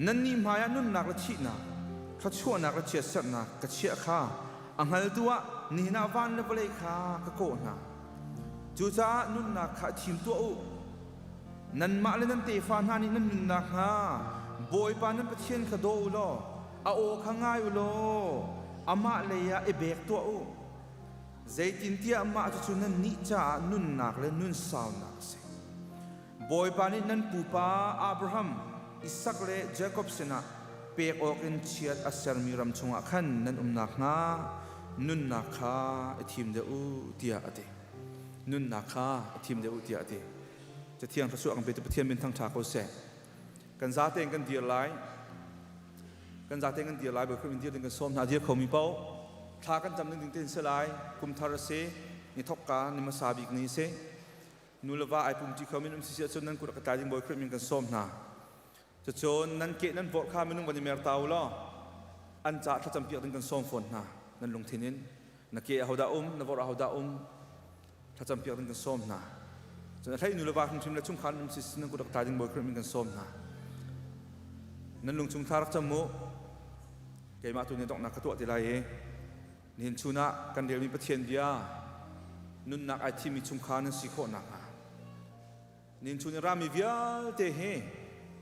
นั่นนี่มายานุ่นนักละชีนาข้าชั่วนักละเชียสัตนักกระเชียข้าอังฮัลตัวนี่นาวันละเบลข้ากะโกนาจูจ้านุ่นนักข้าทีมตัวอุนั่นมาเลยนั่นเตฟานฮานี่นั่นนุ่นนักฮะบอยปานั่นประเทศขโดอุโลอาโอข้างง่ายอุโลอามาเลยอะเอเบกตัวอุใจตินที่อามาจุนั่นนิจ่านุ่นนักเลยนุ่นสาวนักเสบอยปานี่นั่นปูปาอับราฮัมอิสักเลเจคอบสนะเปกออกอินเชียดอัสเซลมีรำชงขันนั่นนักฮะนุ่นนักฮะทีมเดอุเตียอเดนุ่นนักฮะทีมเดอุเตียอเดจะเที่ยงพระสุอังเบตุประเทียนเป็นทั้งชาโกเซ กันซาเตงกันเดียร์ไลกันซาเตงกันเดียร์ไลบ่คือมันเดียร์กันส้มหาเดียร์เขามีเป้าทากันจำนึงถึงเสลายกุมทารเสนิทอกกานิมาซาบิกนี้เสนูลว่าไอปุ่มที่เขามีน้ำเสียจนนั้นกุระกระจายดิงบ่คือมันกันส้มหาจะจนนั้นเกนั้นโบข้าไม่นุ่งวันนี้เมรตาวล้ออันจะถ้าจำเปียกถึงกันส้มฝนหานั้นลงทีนินนักเกะเอาดานักวอร์เอาดาถ้าจำเปียกถึงกันส้มหาจนถ้าอินุลว่าคุณชิมและชุ่มขันน้ำสิสนั้นกุระกระจายดิงบ่คือมันกันส้มหานั้นลงชุ่มทารักจมูกเกมาตัวนี้ต้องนักตัวที่ไรนินชูนักกันเดียวมีประเทศเดียนุนนักไอทีมีชุ่มขันนั้นสิโคนักนินชูนรามีเวียเตเฮ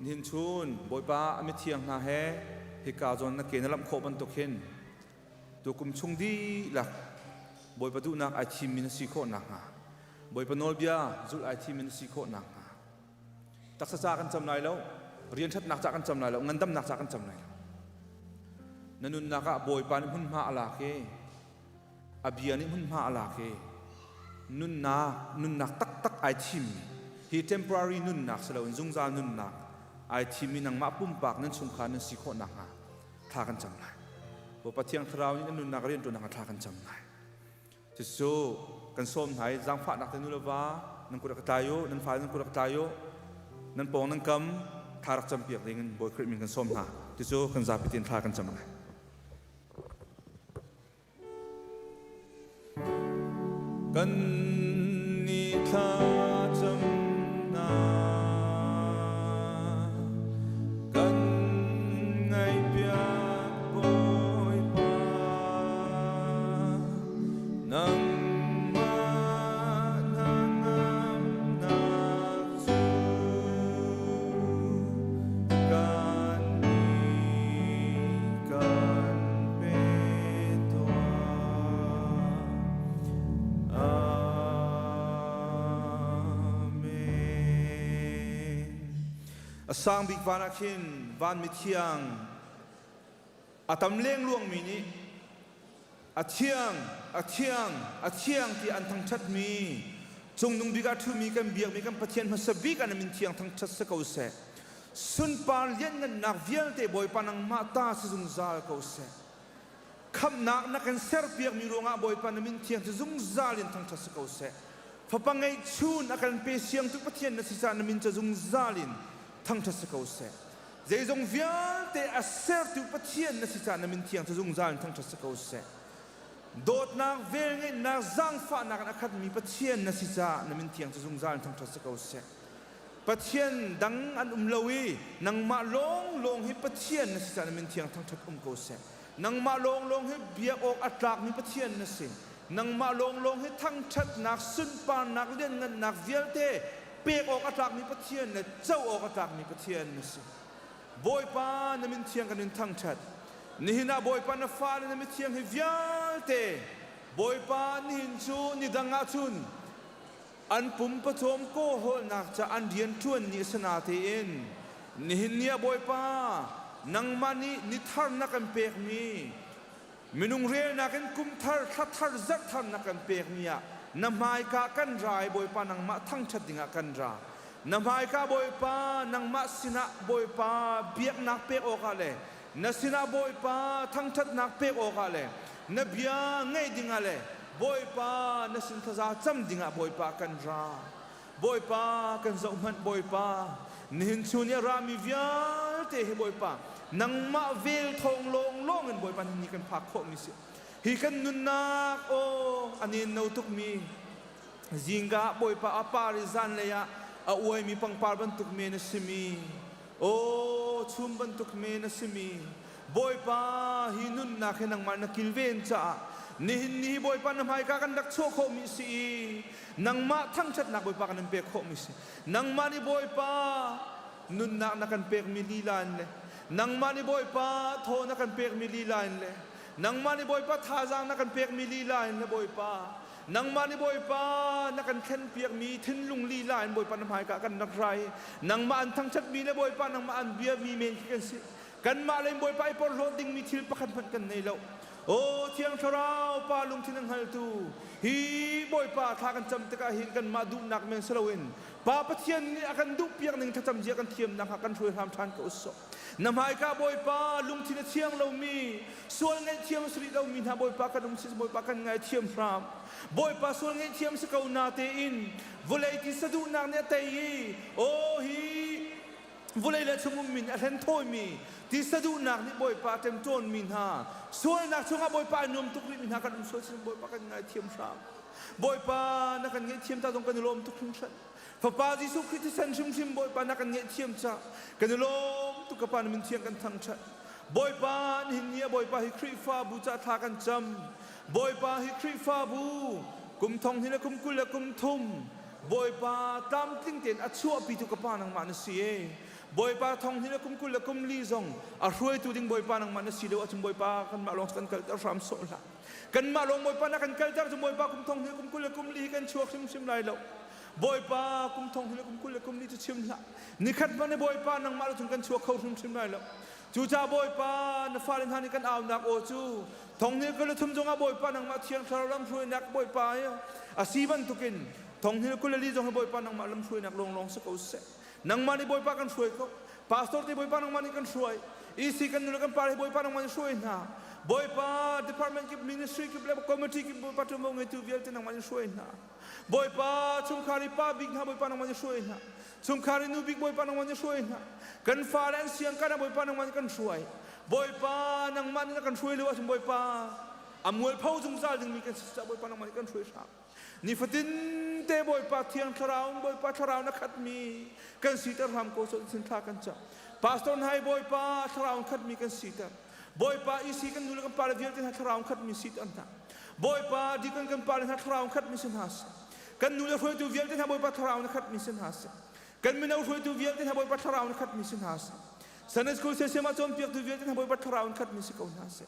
นินชูนบอยป้าอเมเทียงนาเฮฮิกาจอนนักเกณฑ์รับโคบันตกเห็นตัวกุมชงดีหลักบอยป้าดูนักไอทีมีนสิโคนักบอยป้าโนลเบียจุดไอทีมีนสิโคนักตักษะจากกันจำนายแล้วเรียนชัดนักจากกันจำนายแล้วเงินดำนักจากกันจำนายแล้วนันุนนักบอยป้านี่หุ่นมาอาลาเกอเบียนี่หุ่นมาอาลาเกนุนนักตักไอทีมฮี temporary นุนนักสลาวจุงจานุนนักไอทีมีนังมาปุ่มปากนั้นสงขานนั้นสิโคนักทากันจำไรบ่ปะเทียงทราวนี้นุนนักเรียนตัวนักทากันจำไรจะสู้กันส้มไหนจังฟ้านักแต่นุลวานังกุระกตายุนันฟ้านังกุระกตายุนันปองนังกำทารักจำเปียกเลยเงินบ่คริมินกันส้มหาจะสู้กันจับพิธีทากันจำไรกันนิทาจำนากันไงเปียกบอยปานังมานังงามนักจูกันนี้กันเป็นตัวสร้างบิกวานาคินวานมิเทียงอาตำเลี้ยงล่วงมีนี้อาเทียงที่อันทั้งชัดมีจงนุ่งบิกาทุมีกันเบียกมีกันปะเทียนมาสบิกันมิเทียงทั้งชัดสกาวเสสุนปาลเลี้ยงกันนักเวียนเตบอยปานังมาตาสจุงซาลกาวเสคำนักนักกันเสรเปียกมีโรงอาบอยปานังมิเทียงสจุงซาลินทั้งชัดสกาวเสฝปังไงชูนักกันเปเสียงทุกปะเทียนนักศึกษามินจะจุงซาลินทั้งทัศกาวเสใจจงเวียนแต่อาเซอร์ตุปะเทียนนักศึกษามินเทียงจะจุงซาลินทั้งทัศกาวเสโดดนักเวงนักจังฟ้านักนักขัดมีปะเทียนนักศึกษามินเทียงจะจุงซาลินทั้งทัศกาวเสปะเทียนดังอันลวีนังมาลงให้ปะเทียนนักศึกษามินเทียงทั้งทัศกาวเสนังมาลงให้เบียกออกอัตรากมีปะเทียนนักสินังมาลงให้ทั้งชัดนักสุนปานนักเลี้ยงเงินนักเวียนเตเปียกออกอัตรากมีปะเทียนเนี่ยเจ้าออกอัตรากมีปะเทียนนักสิบอยปานมินเทียงกันทั้งชัดนี่หินาบอยปานฟ้าเนี่ยมินเทียงให้เวียนเตบอยปานนี่หินชูนี่ดังอาชุนอันปุ่มปฐมโกโหนักจะอันเดียนทวนนี่สนาเทียนนี่หินเนี่ยบอยปานังมานี่นิทานนักกันเปียกมีมินุงเรียนักกันกุมทาร์ทัดจัดทันนักกันเปียกมีอะน้ำไม้กากันรายบอยปานังมาทั้งชัดดิ่งกันราน้ำไม้กาบอยปานังมาสินะบอยปาเบียกนักเปียกออกอะไรนัสินะบอยปาทั้งชัดนักเปียกออกอะไรนับเบียไงดิ่งอะไรบอยปานัสินทศจำดิ่งบอยปากันราบอยปากันจะมันบอยปานิหินชูเนี่ยรามีเวียเตะให้บอยปานังมาเวลทองลงเงินบอยปานี่กันพักโคมิสิฮิกันนุนนักโออันนี้นาทุกมีจิงกะบอยปาอาปาริซันเลยอะอวยมีปังปาบันทุกเมนสิมีโอชุมบันทุกเมนสิมีบอยปาฮินุนนักให้นังมันนักกิลเวนจ้านี่บอยปานำให้กันดักโชโคมิสินังมาทั้งชัดนักบอยปากันเปกโคมิสินังมานี่บอยปานุนนักกันเปกมิลีลานเลยนังมานี่บอยปาโทนักกันเปกมิลีลานเลยนังมานี่บอยปาท่าจางนักกันเปียกมีลีลายนะบอยปานังมานี่บอยปานักกันเข็นเปียกมีทิ้นลุงลีลายบอยปาน้ำหายกันนักไรนังมาอันทั้งชัดมีนะบอยปานังมาอันเบียมีเมนกันสิกันมาเลยบอยปาไอปอร์โรดิ้งมีทิลประคันพันกันในเราโอ้เทียงทราวปาลุงที่นังฮัลตูฮีบอยปาท่ากันจำตะกาหินกันมาดูนักเมนสลาวิน ป้าปะเทียนนี่อากันดุเปียกหนึ่งถ้าจำเจียกันเทียมนังหากันช่วยทำทานก็อุศนำหายกาบอยป้าลุงที่เทียงเรามีส่วนไงเทียมสุริเรามีนะบอยป้ากันลุงสิบอยป้ากันไงเทียมพรามบอยป้าส่วนไงเทียมสกาวนาเตอินวุเลยที่สะดุนางเนี่ยเตยโอ้ฮีวุเลยละชมุมินอันโทยมีที่สะดุนักนี่บอยป้าเต็มโจนมินฮาส่วนนักชงบอยป้านมทุกริมินฮากันส่วนบอยป้ากันไงเทียมพรามบอยป้านักกันไงเทียมตาตรงกันลมทุกทุกชั้นพระปาจิสุขิตสันชิมบอยป้านักกันเงียเทียมจ้ากันลมตุกปานมินเทียงกันทั้งชั้นบอยป้าหินเนียบอยป้าฮิครีฟ้าบูจ้าทากันจำบอยป้าฮิครีฟ้าบูกุมทองที่ละกุมกุลละกุมทุ่มบอยป้าตามติ้งเตียนอัดชัวปีตุกปานังมาเนสีบอยป้าทองที่ละกุมกุลละกุมลีซงอาช่วยตัวดิ้งบอยป้านังมาเนสีเดียวจุ่มบอยป้ากันมาลองกันกันรำโซละกันมาลองบอยป้านักกันกันจุ่มบอยป้ากุมทองที่ละกุมกุลละกุมลีกันชัวชิมไรแล้วบอยป้ากุมทองที่ละกุมกุลละกุมลีจะชิมละนี่ขัดมาในบอยป้านังมาลองกันชัวเขาชิมไรแล้วจูจ่าบอยป้านฟ้าเลนทานี่กันเอานักโอจูทองนี้ก็เลยทุ่มจงอาบอยป้านังมาเทียงคาราลังช่วยนักบอยป้าอาศีบันตุกินทองนี้ก็เลยลีจงให้บอยป้านังมาลังช่วยนักลงสักเอาเสนังมาในบอยป้ากันช่วยเขาพาสตอร์ที่บอยป้านังมานี่กันช่วยอีซีกันนู่นกันป้าให้บอยป้านังมาช่วยนะบอยป้า department กิบ ministry กิบ level committee กิบบอยป้าทุ่มงให้ตัวเวียลที่นังมาช่วยนะบอยป้าชุมคาริป้าบิ๊กนะบอยป้านังมาช่วยนะชุมคารินูบิ๊กบอยป้านังมาช่วยนะกันฟ้าแลนเสียงกันบอยป้านังมากันช่วยบอยป้านังมันกันช่วยหรือว่าชุมบอยป้าอมวยเผาจุงซาจึงมีกันสิบอยป้านังมันกันช่วยชานี่ฟัดินเตบอยป้าเทียงทราวบอยป้าทราวนักขัดมีกันสีตรทำโกศลสินทากันจ้าพาสตอนให้บอยป้าทราวขัดมีกันสีตรบอยป้าอีสีกันดูแลกันป้าเวียนที่ทราวขัดมีสีตรนะบอยป้าดีกันป้าที่ทราวขัดมีสินหาสกันดูแลช่วยตัวเวียนที่ทบอยป้าทราวนักขัดมีสินหาสกันไม่เอาช่วยตัวเวียนที่ทบอยป้าทราวนักขัดมีสินหาสสันนิษฐานเสียมาจนเปียกตัวเวียนที่ทบอยป้าทราวนักขัดมีสิกเอาหนาส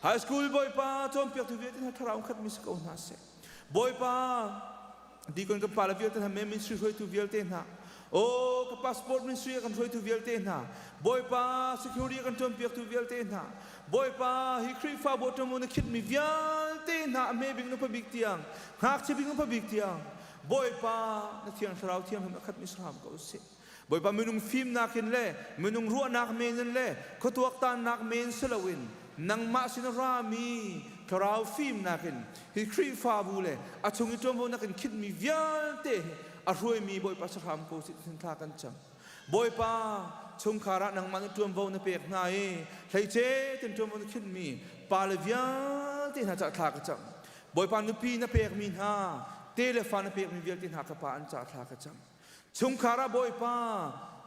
ไฮสคูลบอยป้าจนเปียกตัวเวียนที่ทราวนักขัดมีสิกเอาหนาสบอยป้าดีกันป้าเวียนที่ทำเมมินสช่วยตัวเวียนที่นะโอ้กับพาสปอร์ตมินสกันช่วยตัวเวียนที่นะบอยป้า security กันจนเปียกตัวเวียนที่นะบอยป้าฮิครีฟ้าบอตมุนคิดมีเวียนที่นะเมบิงนุพบิกเตียงหากชิบิงนุพบิกเตียงบอยป้านักเทียงสาวเทียงนักขัดมิสลามก็อุสิบอยป้ามีนุ่งฟิล์มนักเห็นเล่มีนุ่งรัวนักเมนเล่ขตัวตานักเมนสลาวินนังมาสินรามีคราวฟิล์มนักเห็นฮิครีฟ้าบุเล่อาชงอิจมบุนักเห็นคิดมีเวียนเตะอารวยมีบอยป้าสลามก็อุสิสินทากันจังบอยป้าชงคาระนังมันจวมบุนเปียกนายใส่เจตินจวมบุนคิดมีปาเลเวียนเตะน่าจะทากันจังบอยป้านุปีนเปียกมีนาเตเลฟานเปียกมีเวียนที่หักปาอันจ่าทากระจำชงคาราบอยป้า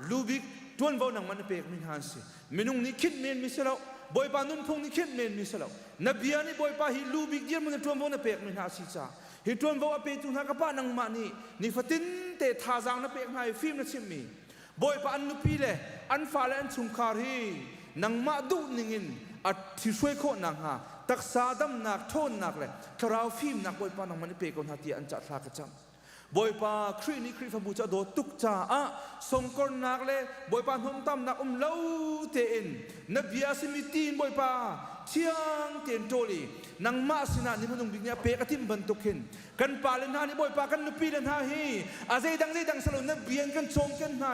ลูบิกทวนบ่นังมันเปียกมีฮันสิมินุงนี่คิดเมนมิสลาวบอยป้านุ่นพงนี่คิดเมนมิสลาวนบียานี่บอยป้าฮิลูบิกเดียมันทวนบ่นัเปียกมีฮันสิจ้าฮิทวนบ่อเปียกตุนหักปานังมานี่นี่ฟัตินเตทาจางนัเปียกให้ฟิล์มนัชิมีบอยป้าอันนุปีเลอันฟาเลอันชงคารีนังมาดูนิงินอัดที่ช่วยโคนังฮะตักซาดัมนักโทนนักเลยคราวฟิล์มนักบอยป้านังมันเปียกคนหัดที่อันจัดทากระจำบอยป้าครีนี่ครีฟบูชาโดตุกจ่าสงกรนักเลยบอยป้าหุ่มตั้มนักเล่าเตนนบีอาซิมิตีนบอยป้าเชียงเตียนโจลีนังมาสินานี่มันต้องบินเนี่ยเปกติมบันตุกินกันป่าเลนหานี่บอยป้ากันนุปีเลนหาฮีอาเจดังสลุนนบียนกันชงกันไหน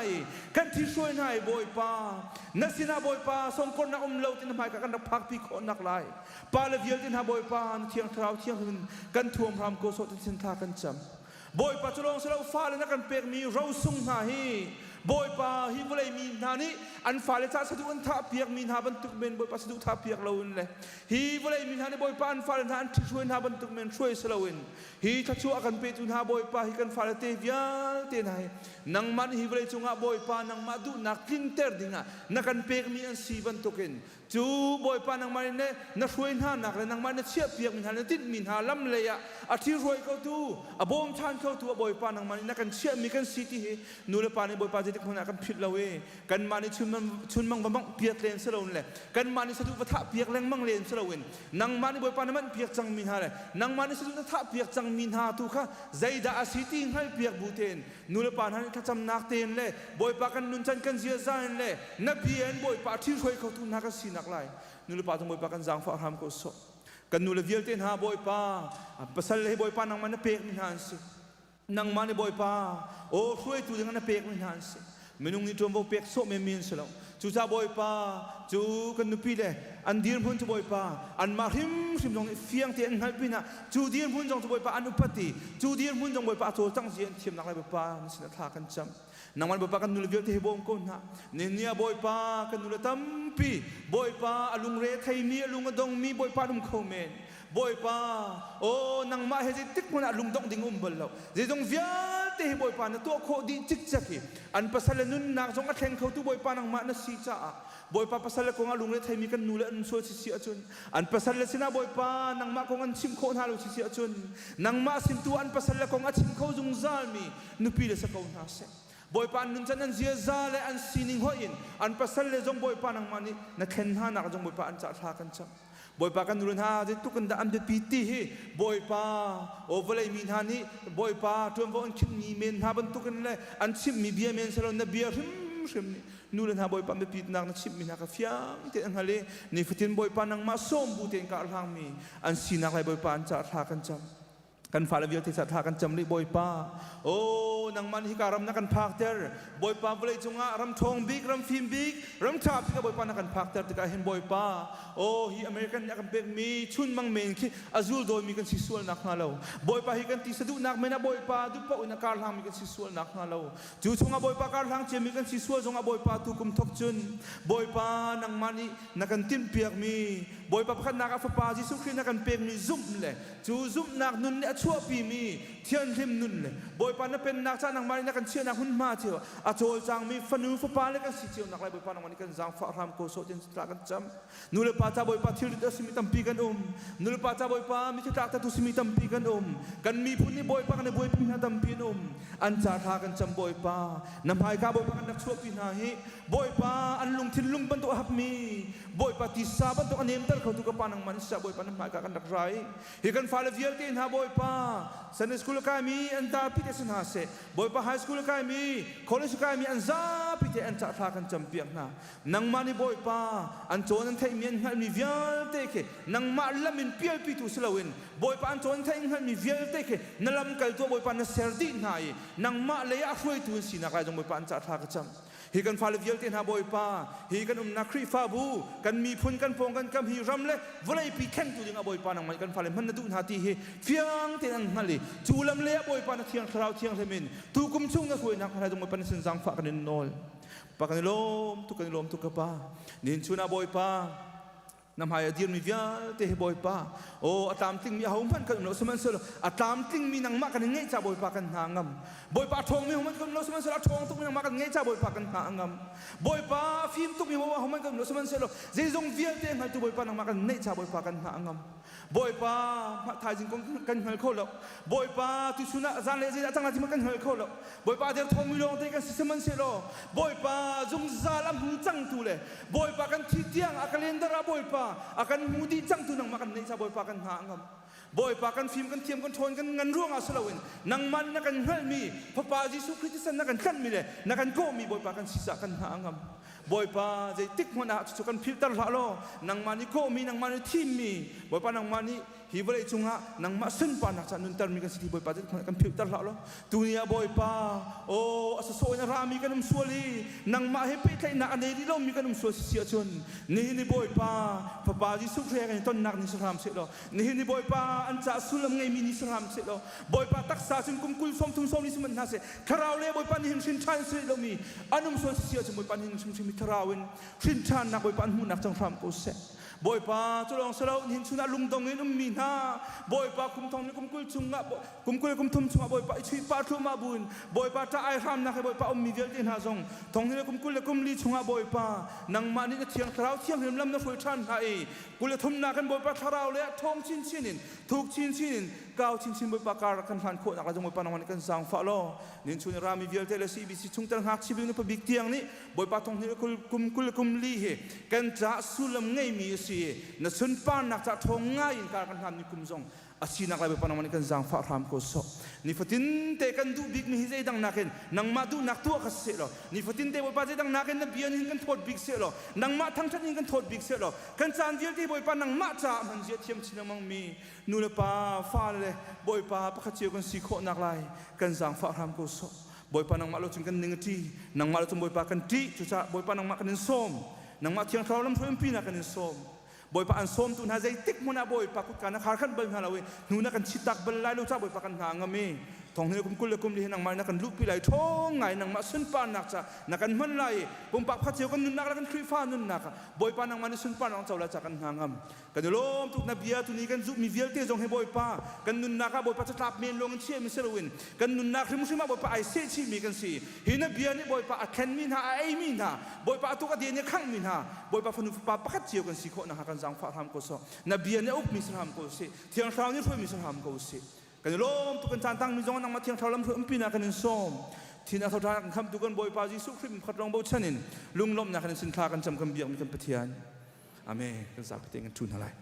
กันที่ช่วยไหนบอยป้านักสินาบอยป้าสงกรนักเล่าตินทำไมกันนักพักพิโคนักไล่ป่าเลเวียตินหาบอยป้าเที่ยงเท้าเที่ยงคืนกันทวมพรามโกโซตินสินทากันจำบอยป้าจะลองสลาวฟ้าเลยนักกันเปกมีเราสุงหาฮีบอยป้าฮิวเลยมีนานี่อันฟ้าเลยจ้าสะดุอันท่าเปียกมีนาบรรทุกเมนบอยป้าสะดุท่าเปียกเราอินเลยฮิวเลยมีนานี่บอยป้าอันฟ้าเลยท่าอันที่ช่วยนาบรรทุกเมนช่วยสลาวินฮิทัชชัวกันเปจุนหาบอยป้าฮิกันฟ้าเลยเทียเตนายนังมันฮิวเลยจุงหาบอยป้านังมาดูนักกินเตอร์ดิ่งนักกันเปกมีอันสีบรรทุกินจูบอยป้านังมันเนี่ยนักช่วยหานักเลยนังมันเนี่ยเชี่ยเปียกมีนาเนี่ยติดมีนาล้ำเลยอะอาทิตย์รวยเขาดูอบอมชานเขาดูบอยป้านังมันนักกันเชี่ยมีกันสีที่นูเลป้าเนี่ยบอยป้าจะได้คนนักกันผิดละเวกันมาในชุนมังบังเปียกเลนสลาวเลยกันมาในสะดุดท่าเปียกแรงมังเลนสลาวินนังมาในบอยป้าเนี่ยมันเปียกจังมีนาเลยนังมาในสะดุดท่าเปียกจังมีนาทุกข้าใจด่าอาศิติให้เปียกบูเทนนูเลป้านั้นถ้าจำนักเตนเลยบอยป้ากันนุนจันกันเสียใจเลยนับเพียนบอยป้าที่ช่วยเขาทุนนักสีนักไล่นูเลป้าต้องบอยป้ากันจางฟ้าทำก็สกันนูเลเวียลเตนหาบอยป้าภาษาเลยบอยป้านังมันเปียกมีนาสิ nang mani boy pa o suai tu dengan pek ni hanse menung ni tombo pek so me min selo chu cha boy pa chu kan nupi le an dir phun chu boy pa an ma him sim jong fiang te an hal pina chu dir phun jong chu boy pa an upati chu dir phun jong boy pa cho chang jian thim nak lai boy pa ni sin tha kan cham nang man boy pa kan nul vial te bom ko na ni nia boy pa kan nul tampi boy pa alung re thai mi alung adong mi boy pa dum khomen boy pa o nang ma he tik mun alung dong ding bal lo je jong vial te boy pa na to kho di chik chaki an pasal nun nak jong a thleng kho tu boy pa nang ma na si cha boy pa pasal ko nga lung le thai mi kan nula an so si achun an pasal le sina boy pa nang ma ko an chim kho na lo si achun nang ma sim tu an pasal ko nga chim kho jung zal mi nu pi le sa ko na se boy pa nun chan an zia za le an sining ho in an pasal le jong boy pa nang ma ni na khen ha na jong boy pa an cha tha kan cham boy pa kan nulun ha je tukan da am de piti hi boy pa overlay min ha ni boy pa tum vo an chin mi men ha ban tukan le an chim mi bia men salon na bia rim nulan ha boy pa me pit nak na chim mi na ka fiang te ang hale ni futin boy pa nang ma som bu te ka hang mi an sinak lai boy pa an cha tha kan cham kan fala vial te sa tha kan cham li boy pa o nang man hi karam na kan phak ter boy pa vlei chunga ram thong big ram phim big ram tha pi ka boy pa na kan phak ter te ka hen boy pa o hi american ya kan pek mi chun mang men ki azul doi mi kan si sual nak na lo boy pa hi kan ti sadu nak me na boy pa du pa una kar hang mi kan si sual nak na lo chu chunga boy pa kar hang che mi kan si sual jonga boy pa tu kum thok chun boy pa nang mani na kan tin piak mi boy pa khan na ka fa pa ji su khin na kan pek mi zum le chu zum nak nun le chua pi mi thian lim nun le boy pa na pen nak cha nang mani na kan chia na hun ma chiu a chol chang mi fanu fa pa le kan si chiu nak lai boy pa nang mani kan jang fa ram ko so tin tra kan cham nu le pa cha boy pa thil ta simi tam pi kan nu le pa cha boy pa mi ta ta tu simi tam pi kan kan mi phun ni boy pa kan boy pi na tam pi an cha tha kan cham boy pa nam hai ka boy pa kan nak chua pi na hi boy pa an lung thin lung ban to hap mi boy pa ti sa ban to kan nem tar kho tu ka pa nang mani sa boy pa nam hai ka kan nak rai hi kan fa le vial tin ha boy pa Sunday school ka mi an ta pi te sun ha se boy pa high school ka mi college ka mi an za pi te an cha tha kan cham piak na nang mani boy pa an chon an thai mian hal mi vial te ke nang ma lamin pial pi tu slawin boy pa an chon thai hal mi vial te ke nalam kal to boy pa na serdi nai nang ma le ya hroi tu si na ka jong boy pa an cha tha ka cham hi kan fa le vial ten ha boy pa hi kan na khri fa bu kan mi phun kan pong kan kam hi ram le volai pi khen tu ding a boy pa nang mai kan fa le man na du na ti hi fiang te ang hali chulam le boy pa na thiang thrau thiang lemin tu kum chung na khoi na kha jong boy pa na sin jang fa kan nol pa kan lom tu ka pa nin chuna boy pa nam hai adir mi vial te boy pa o atam ting mi hom pan kan no seman selo atam ting mi nang ma kan ngai cha boy pa kan hangam boy pa thong mi hom kan no seman selo thong tu mi nang ma kan ngai cha boy pa kan hangam boy pa phim tu mi hom kan no seman selo je jong vial te ngal tu boy pa nang ma kan ngai cha boy pa kan hangam boy pa ma thai jing kong kan hal kho lo boy pa tu suna zan le je atang la ti ma kan hal kho lo boy pa der thong mi long te kan seman selo boy pa jong zalam hu chang tu le boy pa kan thi tiang a calendar a boy pa akan mudi chang tu nang makan nei sa boy pa kan hangam boy pa kan film kan thiam kan thon kan ngan ruang aslawin nang man na kan hal mi papa jisu christian na kan kan mi le na kan go mi boy pa kan sisa kan hangam boy pa je tik mona chu kan filter la lo nang mani ko mi nang mani thim mi boy pa nang mani hi vele chunga nang ma sun pa na cha nun tar mi kan siti boy pa kan filter la lo tunia boy pa o asa so na rami kan suali nang ma he pe thai na ane ri lo mi kan so si chun ni boy pa papa ji su khre kan ton nak ni saram se lo ni boy pa an cha sulam ngai mi ni saram se lo boy pa tak sa chung kum kul som thung som ni suman na se kharau le boy pa ni hin sin chan se lo mi anum so si chun boy pa ni sin tarawin sin chan na boy pa mu nak chang ram ko se boy pa chulong selo hin chuna lungdong in mi na boy pa kum thong ni kum kul chunga kum kul kum thum chunga boy pa chui pa thu ma bun boy pa ta ai ram na ke boy pa mi vel tin ha jong thong ni kum kul kum li chunga boy pa nang ma ni thiang thrau thiang him lam na foi than hai kul thum na kan boy pa tharau le thong chin chinin thuk chin chinin kau chin chin boy pa kar kan phan kho na ka jong boy pa nang kan sang fa lo nin chuni rami vel te le cbc chung tang hak chi bi no pa big tiang ni boy pa thong ni kum li he kan cha sulam ngai mi si na sun pan nak cha thong nga in kar kan ham ni kum zong asi nak lai panang mani kan zang fa ram ko so ni fatin te kan du big mi hi dang nakin nang ma du nak tu ka se lo ni fatin te boy pa dang nakin na bian hin kan thot big se lo nang ma thang chan hin kan thot big se lo kan chan dir ti boy pa nang ma cha man je thiam chin mang mi nu le pa fa le boy pa pa kha chiu kan si kho nak lai kan zang fa ram ko so boy pa nang ma lo chin kan ning ti nang ma lo chum boy pa kan ti chu cha boy pa nang ma kan som nang ma thiang thau lam thoi pi na kan som boy pa an som tu na zai tik mona boy pa kut kana khar khan bai halawe nu na kan chitak bal lai lo cha boy pa kan ha ngami thong ne kum kul le kum li nang mai na kan lu pi lai thong ngai nang ma sun pa nak cha na kan man lai pum pak phat cheu kan nun nak la kan khri fa nun nak boy pa nang man sun pa nang chaw la cha kan hangam kan lom tu na bia tu ni kan zu mi vial te jong he boy pa kan nun nak boy pa cha tap men long che mi selwin kan nun nak rim sima boy pa ai se chi mi kan si hi na bia ni boy pa a khen min ha ai min ha boy pa tu ka de ni khang min ha boy pa phanu pa pakhat cheu kan si kho na kan jang fa ram ko so na bia ne up mi ram ko si thiang thau ni phoi mi ram ko si kan lom tu kan chan tang mi jong nang ma thiang thau lam phoi pi na kan som thina thau tha kan kham tu kan boy pa ji su khrim khat rong bo chanin lung lom na kan sin tha kan cham kan biak mi kan pathian amen kan sa pateng kan tun halai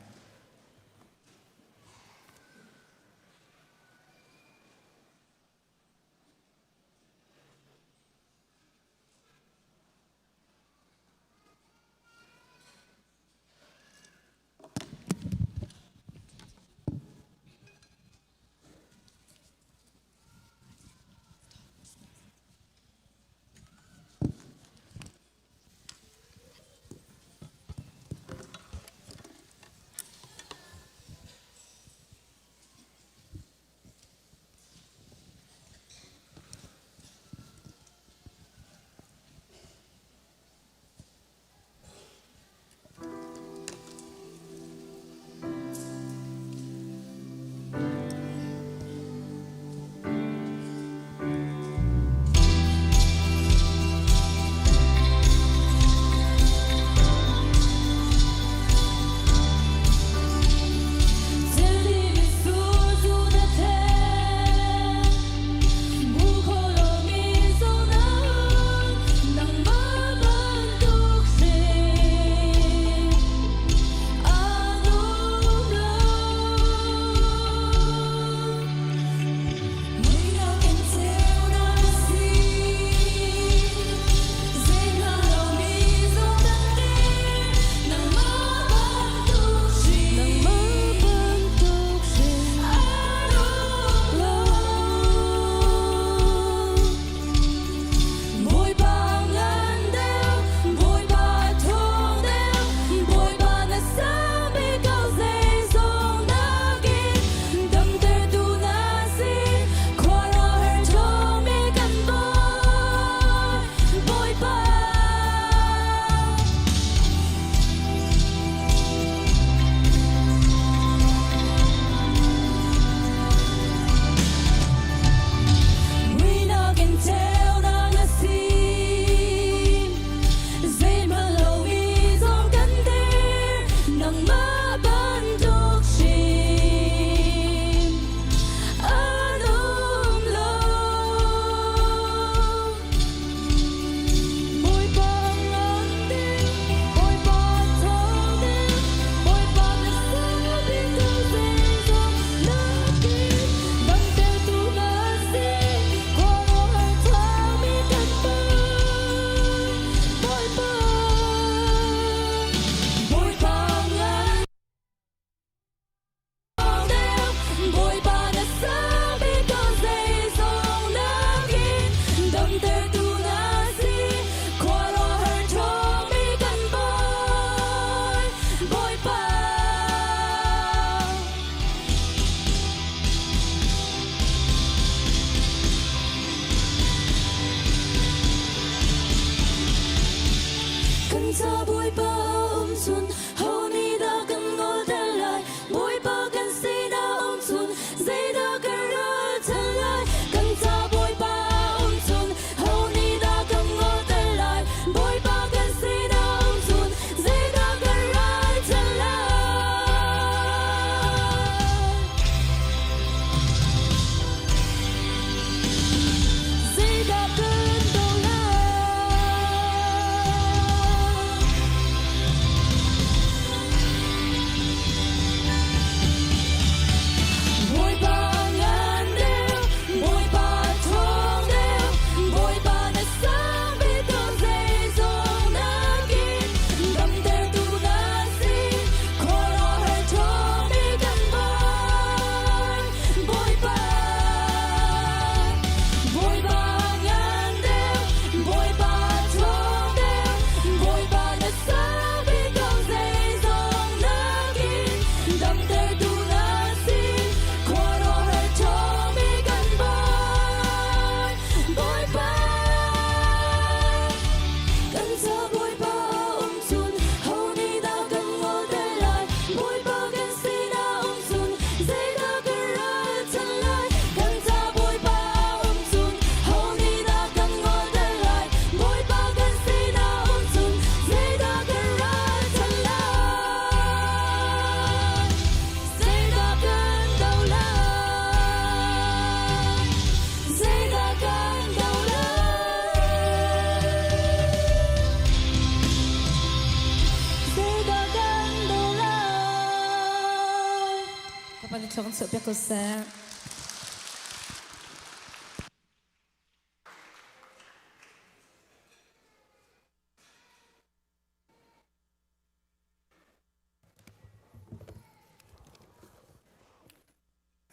Papa ni tlokan so pia ko se.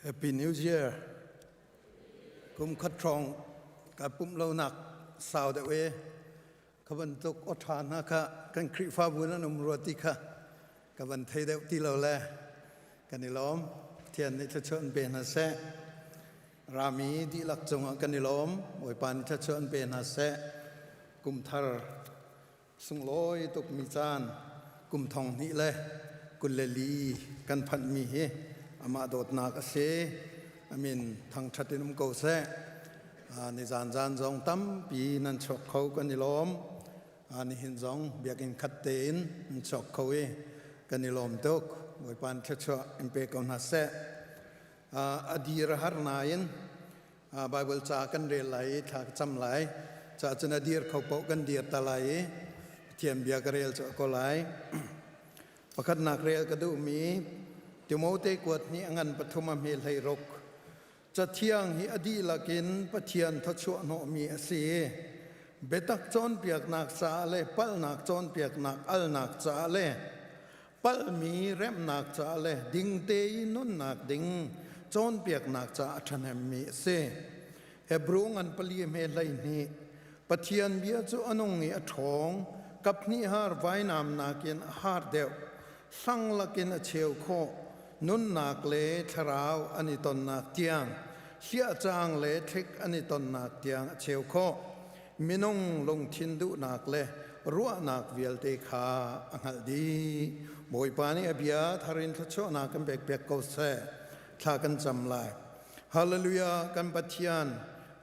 Happy New Year กุมคัดทรองกับปุ่มเราหนักสาวเดเวขบันตุกอดทานนะคะกันคริฟ้าบุญนุมรติค่ะกับวันไทยเดวที่เราแลกันนิลอมเทียนในเชิญเป็นฮัสเซรามีดีลักจงกันนิลอมโอยปานเชิญเป็นฮัสเซกุมทาร์สุงลอยตุกมิจานกุมทองนี่แหละกุลเลลีกันพันมีเฮอามาโดดนากเสอามินทางชัดนุมโกเซในจานจงตั้มปีนันชกเขากันนิลอมในหินจงเบียกินขัดเตนชกเขากันนิลอมตุกโอยปานเชชอิมเปกอนฮัสเซอดีรหารนายนไบเบิลจากกันเรลัยทักจำไหลจากจนอดีรเขาปกกันเดียตะไหลเทียมเบียกเรลจะก็ไหลประคัดนักเรลกระดูมีติโมเตกวดนี้งันปฐมเมลัยรกจะเที่ยงฮิอดีลักินปะเทียนทัชวโนมีเสียเบตักจอนเปียกนักซาเลปัลนักจอนเปียกนักอัลนักซาเลปัลมีเร็มนักซาเลดิงเตยนุนนักดิงจอนเปียกนักซาอันมีเสียเฮบรูงันปลีเมลัยนี้ปะเทียนเบียจูอนงนี้ทองกับนิฮาร์ไว้นามนากินฮาร์เดวสังลักินเชลโคนุนนักเลทราวอันนี้ตนนักเตียงเสียจางเลทริกอันนี้ตนนักเตียงเชลโคมินงลงทินดุนักเลรัวนักเวลเตคาอังดีบอยปานีอเบียทารินทัชโชนักกันเบกเบกโกเซทากันจำลายฮาเลลูยากันปัทยาน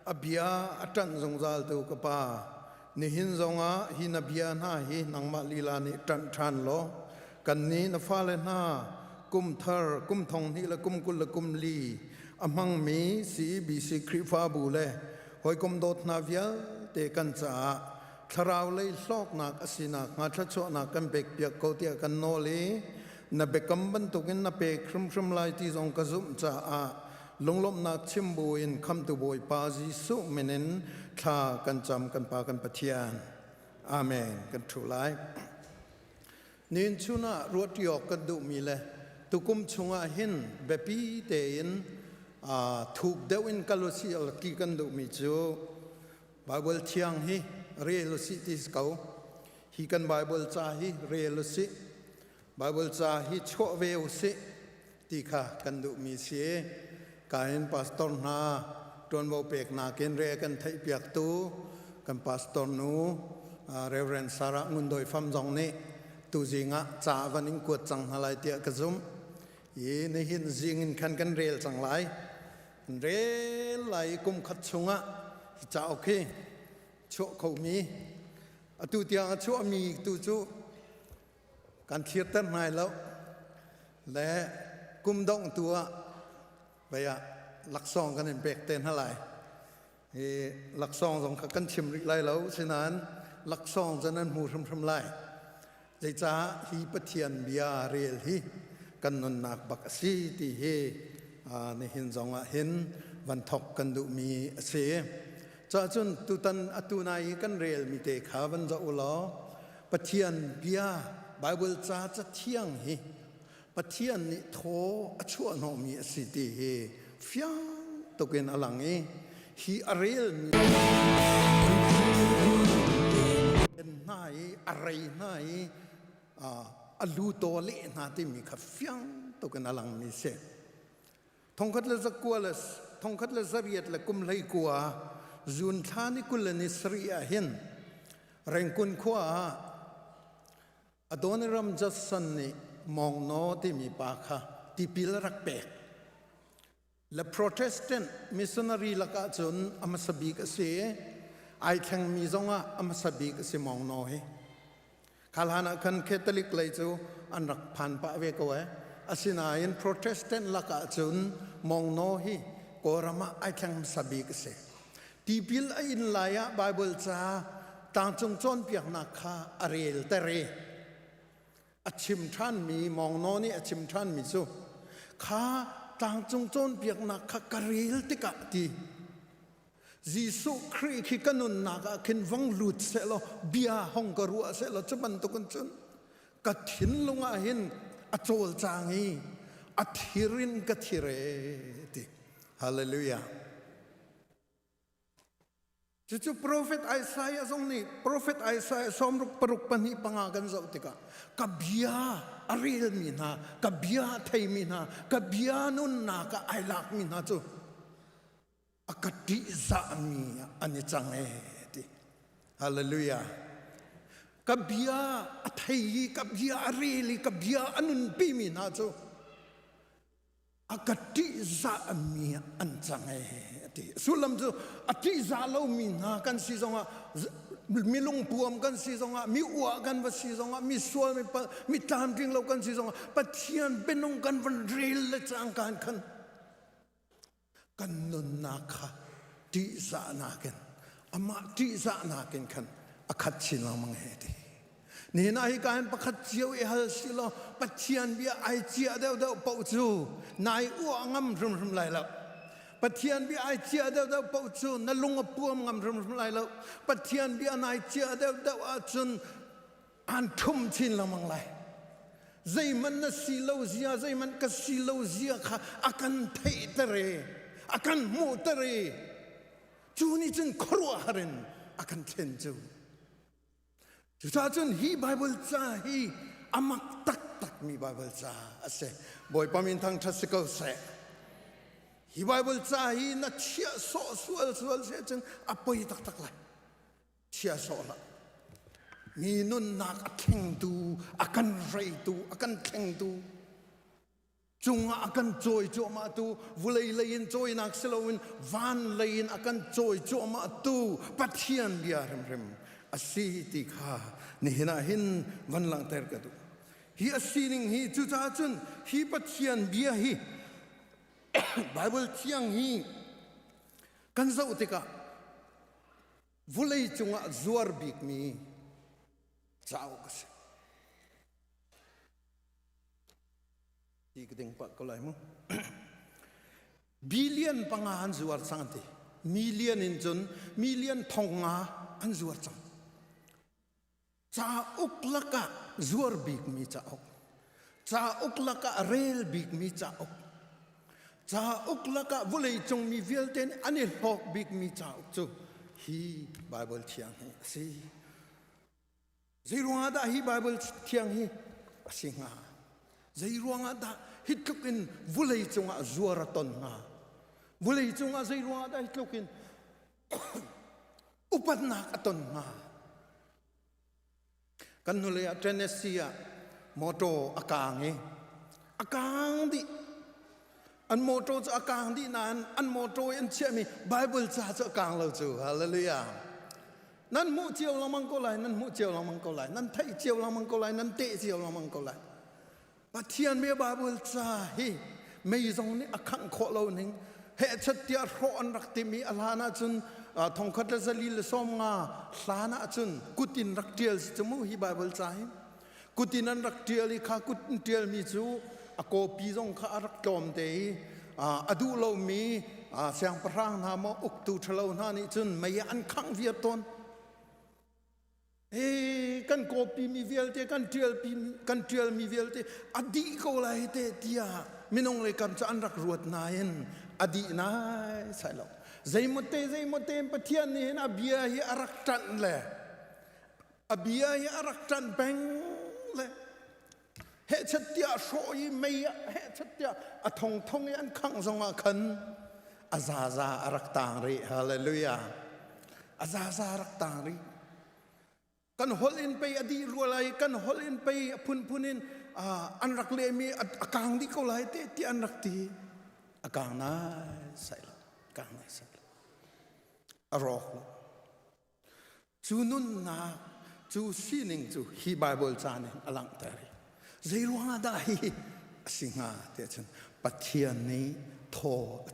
อเบียอัตันจงจัลตุกปานิหินจงอาหินอเบียนาหินังมาลีลานิตันทันโลกันนี้นฟ้าเลนากุมทาร์กุมทองนี่ละกุมกุลละกุมลีอมังมีสีบีสีคริฟ้าบูเลหอยกุมโดดนาเวียเตกันจ้าทราวเลยลอกนักอสินักงาทัชโชนักกันเบกเปียกโกเตียกันโนลีนับเบกกัมบันตุกินนับเบกครึมลายที่ทรงกระซุมจ้าลงลมนักชิมบุยนคำตุบอยปาจิสุเมนินทากันจำกันปากันปะเทียนอาเมนกันถูไลนินชุนะรวดยอกกันดุมีเลยตุกุมชงอาหินเบปีเตนถูกเดวินกัลสีอัลกีกันดุมีจูไบเบิลเชียงฮีเรลุสิติสเกาฮีกันไบเบิลจาฮีเรลุสิไบเบิลจาฮีโชเวลสิติค่ะกันดุมีเสียการเห็นพาสตอร์นาตอนโมเปกนาเกนเรกันไทยเปียกตูกันพาสตอร์นูเรเวนสาระงุนโดยฟัมจงนี้ตูจิงะจ่าวันนิงกวดจังอะไรเตียกซุมยีในหินจิงขันกันเรลจังไรเรลไหลกุมขัดชงะจะโอเคโชเขามีตูเตียงโชมีตูจูการเทียบตั้งนายแล้วและกุมดองตัวไปอะหลักซองกันเป็นเต้นเท่าไหร่หลักซองสองกันชิมริไรแล้วฉะนั้นหลักซองจะนั้นหูทำไรใจจ้าฮีปเทียนเบียเรียลฮีกันนนนักบักซีที่เฮในหินจงเห็นวันทกกันดูมีเสียจ้าจนตุตันอตุนายกันเรียลมีเตขาวันจะอุลอปเทียนเบียไบเบิลจ้าจะเที่ยงฮีปเทียนนิโทอชัวโนมีสิติเฮฟิยังตกเป็นอลังเอฮีอาเรียลมีเป็นนายอะไรนายอลูโตเลนาที่มีขับฟิยังตกเป็นอลังมีเสทงคัดเลสกัวเลสทงคัดเลสเรียดเลกุมเลยกัวจุนทานิกุลนิสรีอาหินเร่งกุนขวาอดอนรัมจัสสันนี่มองโนที่มีปากค่ะที่พิลรักเปกและโปรเตสแตนต์มิสชันนารีละกาจนอมาสบิกเสียไอแข่งมีจงอ่ะอมาสบิกเสียมองโนเฮขลานักันแคทอลิกเลยจูอันรักพันปะเวกเวอาศินายินโปรเตสแตนต์ละกาจนมองโนเฮกอรามาไอแข่งสบิกเสียที่พิลอินลายะไบเบิลจ้าต่างจงจนเปียกนักข้าอารีลเตเรอชิมท่านมีมองโนนี่อชิมท่านมีสู้ข้า จางจงจนเปียกนักขกรีลติกะตียิสุคริขิกันุนนักขินวังลุดเสลเบียห้องกรัวเสลจะบันตุกันจนกัดหินลงอาหินอโจลจางฮีอัธิรินกัธิเรติฮาเลลูยาจู่ๆ Prophet Isaiah ทรงนี้ Prophet Isaiah สมรุปปรุกปันหิปังอากันจะอุติกะกับเบียอารีลมินากับเบียไทยมินากับเบียนุนนากับไอลักมินาจู่อากาศจามีอันนี้จังเอติฮาเลลูยากับเบียไทยกับเบียอารีลกับเบียอนุนปีมินาจู่อากาศจามีอันจังเอติสุลัมจู่อธิจาเรามีนากันสิจงว่ามีลงปวมกันสิจงว่ามีอวกันว่าสิจงว่ามีสวลมีตามจริงเรากันสิจงว่าปะเทียนเป็นองกันวันเรียลและจังการกันกันนุนนาคาติสานากันอามาติสานากันกันอคัดชิลามังเฮตินี่นายการประคัดเจียวเอฮัลสิโลปัจเจียนเบียไอเจียเดาเดาเป่าจูนายอ้วงำรุมรุมไหลแล้วปัจเจียนเบียไอเจียเดาเดาเป่าจูนั่นลงอปวมงำรุมรุมไหลแล้วปัจเจียนเบียนายเจียเดาเดาอาจุนอันทุ่มชินละมังไหลใจมันน่ะสิโลเซียใจมันก็สิโลเซียค่ะอาการเทตเรอาการมูตเรจูนี่จึงครัวหรินอาการเทนจูถ้าจนฮีไบเบิลจ้าฮีอามักตักมีไบเบิลจ้าเสบอยปามินทางทัศกเสฮีไบเบิลจ้าฮีนัดเชียสอสวลเสจนอภัยตักเลยเชียสอละมีนุนนักแข่งดูอาการไรดูอาการแข่งดูจงอาการจอยจ่อมาดูวุเลยเลยนจอยนักเสลวินวันเลยนอาการจอยจ่อมาดูปัจเจียนเบียร์ริมอาศีติข้านี่เห็นหินวันหลังเตอร์กันดูฮีอาศีนิงฮีจุจ้าจุนฮีปัจเจียนเบียฮีไบเบิลเทียงฮีกันจะอุติกะวุเลยจงอาจวร์บิกมีจ้าวกษที่กระดิ่งปักก็เลยมั้งบิลเลียนปังอาอันจวร์สังติมิลเลียนอินจนมิลเลียนทองอาอันจวร์สังจ้าอุกลักะจวร์บิกมีจ้าอุกจ้าอุกลักะเรลบิกมีจ้าอุกจ้าอุกลักะวุเลยจงมีเวลเทนอันนี้หอกบิกมีจ้าอุกจูฮีไบเบิลเทียงฮีสิใจรวงอาดาฮีไบเบิลเทียงฮีสิงาใจรวงอาดาฮิตลุกินวุเลยจงอาจวร์ตนงาวุเลยจงอาใจรวงอาดาฮิตลุกินอุปนักตนงากันนุเลยเทนเนสซีอะโมโตอากางอากางดิอันโมโตจะอากางดินานอันโมโตยันเชื่อมีไบเบิลจะอากางเราจูฮาเลลูยานั่นมูเจียวเรามังโกไลนั่นมูเจียวเรามังโกไลนั่นไทยเจียวเรามังโกไลนั่นเตะเจียวเรามังโกไลปัจเจียนเมียไบเบิลจะฮีไม่ยงนี่อคังโคเราหนึ่งเฮชัดเดียร์โรอันรักติมีอัลฮานาจุนทองคัดจะลีลสมงาสานาจุนกุตินรักเดียลจมูฮีไบเบิลใจกุตินันรักเดียลข้ากุตินเดียลมีจูอโกปีจงข้ารักจอมเตยอดูเรามีเสียงพระนามอุกตูทะเลนานี่จุนไม่อันขังเวียตนกันโกปีมีเวลเตกันเดียลมีเวลเตอดีก็เลยเตตียมินงเลยกันจะอันรักรวดนายนอดีนายใช่หรอใจหมดเตปะเทียนนี่นะเบียฮีอารักจันเลยเบียฮีอารักจันแบงเลยเฮชัดเดียโชยไม่เฮชัดเดียทงยันขังสงขันอาซาอารักต่างรีฮาเลลูยาอาซาอารักต่างรีกันฮอลินไปอดีรัวไรกันฮอลินไปพุนินอันรักเลมีอากางดีก็เลยเตที่อันรักตีอากางน่าใส่ละอากางน่าใส่ละอรอกจูนุนนาจูซีนิงจูฮีไบเบิลจานินอลังเตอรีใจรวงอาดาฮีสิงาเตชันปัจเจียนนี้โท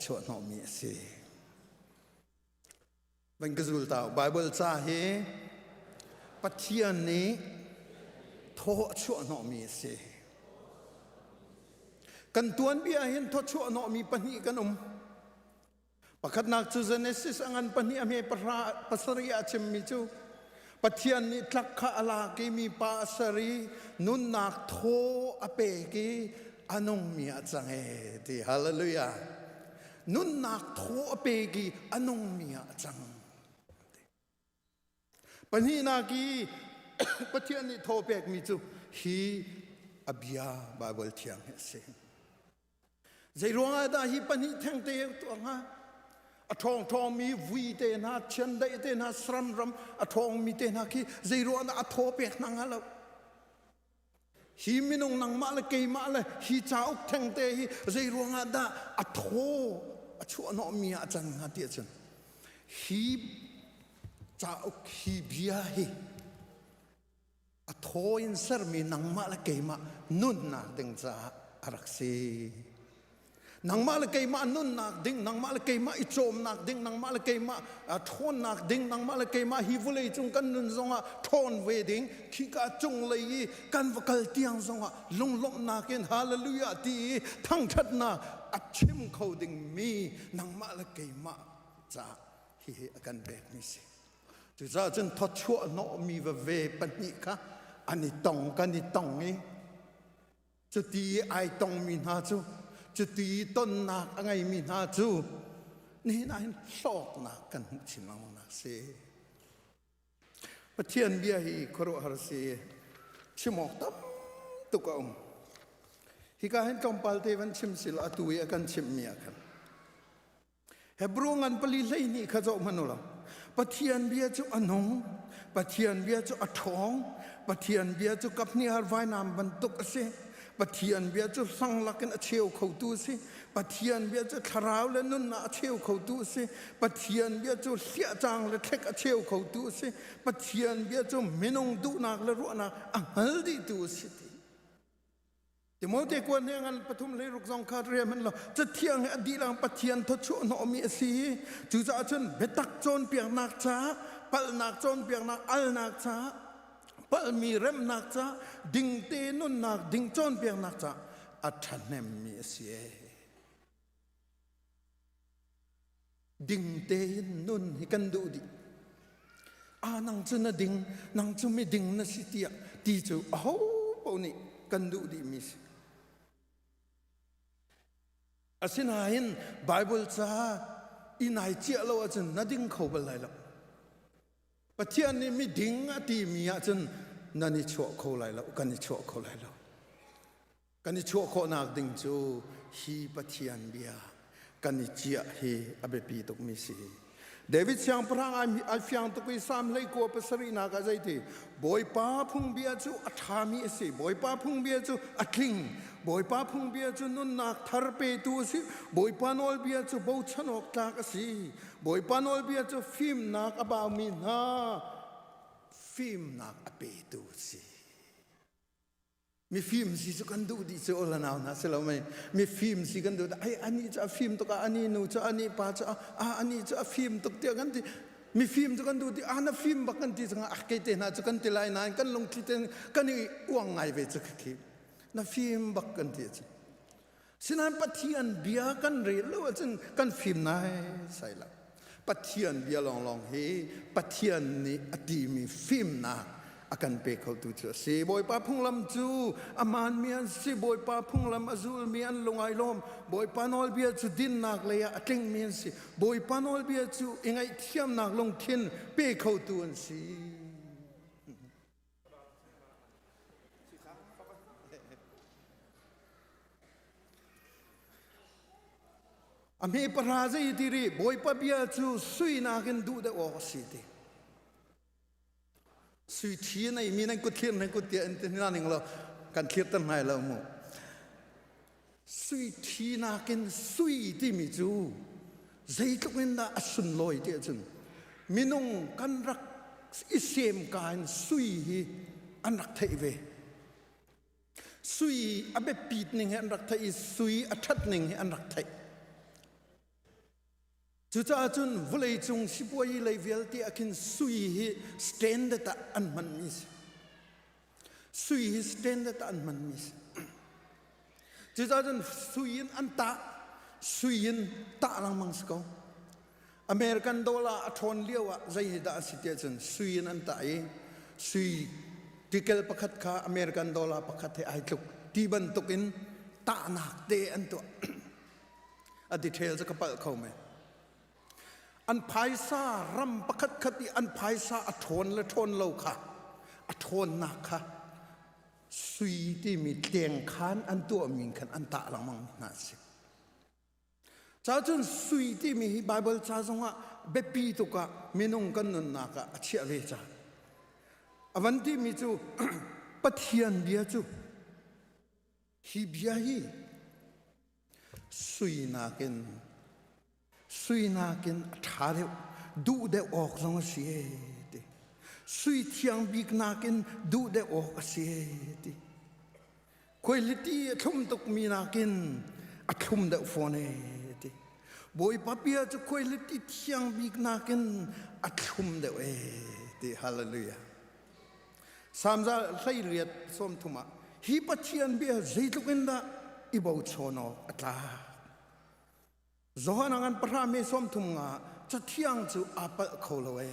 ชวนเอามีเสเป็นกระสุนตาไบเบิลจาฮีปัจเจียนนี้โทชวนเอามีเส กันตัวนเบียเห็นทอชัวนอมีปัญหากันประคัดนักจูเจเนซิสอันปัญหาเมปัสริยาเชมมิจูปัจจัยนี้ทักขะอลากีมีปัสรินุนนักโทอเปกีอนุมีอาจังเอติฮาเลลูยานุนนักโทอเปกีอนุมีอาจังปัญหานากีปัจจัยนี้โทเปกมิจูฮีอบิยาบาเบิลเทียงเฮเซใจรวงอาดาฮีปัญหาแทงเตยตัวงาทองมีวีเตนะเชนได้เตนะสรัมรำทองมีเตนะคีใจรวงอาทอเปกนังอะไรฮีมินงนังมาละเกยมาละฮีจ้าอุกแทงเตฮีใจรวงอาดาทอชัวนอมีอาจังฮะเดียจันฮีจ้าอุกฮีเบียฮีทออินเซอร์มีนังมาละเกยมานุนนาดึงจ้าอารักซีนังมาละเกยมานุนนักดิ้งนังมาละเกยมาอิโจมนักดิ้งนังมาละเกยมาทอนนักดิ้งนังมาละเกยมาฮิวเลยจุงกันนุนซงะทอนเวดิ้งขี้กาจุงเลยกันวกลเตียงซงะลงลบนักเห็นฮาเลลูยาตีทั้งชัดนาอัดชิมเขาดิ้งมีนังมาละเกยมาจ้าฮิกันแบบนี้สิจุจ้าจนทอดชั่วโนมีเวปันนิคะอันนี้ตองกันนี่ตองนี้จะตีไอตองมีนาจูจะตีต้นนักอะไรมีนาจูนี่นายสอกนักกันชิมเอานักเสประเทศเบียฮีครุฮาร์เสชิมอกตับตุกองฮิกาเห็นกำปัลเทวันชิมสิลาตุยกันชิมเมียกันเฮบรูงันปลีเลยนี่ข้าเจ้ามันละประเทศเบียจูอันนงประเทศเบียจูอัดทองประเทศเบียจูกับนี่ฮาร์ไวน้ำบรรทุกเสปะเทียนเบียจะสังลักกันเชี่ยวเขาดูสิปะเทียนเบียจะทาราวและนุ่นนาเชี่ยวเขาดูสิปะเทียนเบียจะเสียจางและเทกเชี่ยวเขาดูสิปะเทียนเบียจะไม่นงดูนักและรู้นักฮัลดีดูสิแต่โมเดกวนเนี่ยงันปฐุมเลยรุกซองคาเรียมันเราจะเที่ยงอดีตปะเทียนทชุนอมีสีจูจ่าจนเบตักโจนเปียกนักจ้าปัลนักโจนเปียกนักอัลนักจ้าปลมีเริ่มนักจ้าดิ่งเตนุนนักดิ่งจนเปียงนักจ้าอัฐานเนมีเสียดิ่งเตนุนให้กันดูดินังจะน่ะดิ่งนังจะไม่ดิ่งน่ะสิเตียตีจูปนี่กันดูดิมิสสินาหินไบเบิลจ้าอินายเจ้าเราจะน่ะดิ่งเขาเป็นไรล่ะประเทศนี้มีดิ่งตีมีอาจารย์นั่นนี่ชั่วเขาไรแล้วกันนี่ชั่วเขาไรแล้วกันนี่ชั่วเขานักดิ่งจูฮีประเทศเบียกันนี่เจ้าฮีอเบปีตุกมิสีเดวิดเสียงพระอัลฟิยังตุกุยสามเลยกัวเปสรีนักใจทีบอยป้าพุ่งเบียจูอัฐามีสิบอยป้าพุ่งเบียจูอัดลิงบอยป้าพุ่งเบียจูนุนนักทาร์เปตูสิบอยป้านอลเบียจูบูชนอกตากสิบอยป้านอลเบียจูฟิมนักอบามินาฟิมนักอเปตูสิมีฟิล์มสิจะกันดูดิจะโอลานาวนะเสร็จแล้วไหมมีฟิล์มสิกันดูไอ้อันนี้จะฟิล์มตัวกันอันนี้หนูจะอันนี้ป้าจะอันนี้จะฟิล์มตัวเดียวกันที่มีฟิล์มจะกันดูดิน่ะฟิล์มบักกันที่จะกันเกตน่ะจะกันที่ไลน์นั่นกันลงที่เต็นกันนี่ว่างไงเวจะคิดน่ะฟิล์มบักกันที่จะสินั้นปะเทียนเบียกันเรียแล้วจะกันฟิล์มไหนใส่ละปะเทียนเบียลองเฮปะเทียนนี่อดีมีฟิล์มนะakan pe kau tu chu si boy pa phung lam chu aman mian si boy pa phung lam azul mian lungai lom boy panol bia chu din nak leya atling mian si boy panol bia chu ingai thiam nak long thin pe kau tu an si ame paraze itiri boy pa bia chu sui nakin du de o si tiสุยทีในมีนั่นกุเทียนในกุเตียนที่นั่นเองเราการเทียบตั้งให้เราหมดสุยทีนักนสุยที่มีจูใจก็เป็นน่าสุนลอยเดียจังมีน้องกันรักอิเซมการสุยอันรักไทยเวสุยอเบปีดหนึ่งอันรักไทยสุยอัชัดหนึ่งอันรักไทยจุดจ้าจุนวุเลยจงสิบวัยเลยเวลที่อากินสุยสแตนดาร์ดอันมันมิสสุยสแตนดาร์ดอันมันมิส จะจะสุยินอันตะสุยินตะลังมังสกอเมริกันดอลลาร์ทอนเลี้ยวใจดาสิเตียจนสุยินอันตะสุยติเกลประคัดข้าอเมริกันดอลลาร์ประคัดให้ไอตุกที่บรรทุกินตะนักเตอันตัวอดีตเทลจะกระเป๋าเข้าไหมอันภายซารำประคัดคติอันภายซาอทนและทนเราค่ะอทนนักค่ะสุยที่มีเตียงคานอันตัวมิงขันอันตะลังมังน่าสิจ้าจนสุยที่มีไบเบิลจ้าสงว่าเบปีตุกะมินงกันนุนนักะเชียเลจ้าวันที่มีจูปะเทียนเบียจูฮิบยาฮีสุยนากินท่าเดียวดูเดออกลงเสียดิสุยเทียงบิกนากินดูเดออกเสียดิคุยลิตีทุ่มตกมีนากินทุ่มเดอฟอนเอดิบอยป้าเปียจะคุยลิตีเทียงบิกนากินทุ่มเดอเอดิฮาเลลูยาสามจะใส่เรียดสมทุมาฮิปเทียนเบียใจตุกินดาอิบาวชโนอัตลาโจฮานังพระเมสมทุมงาจะเที่ยงจูอาปะเขาเลย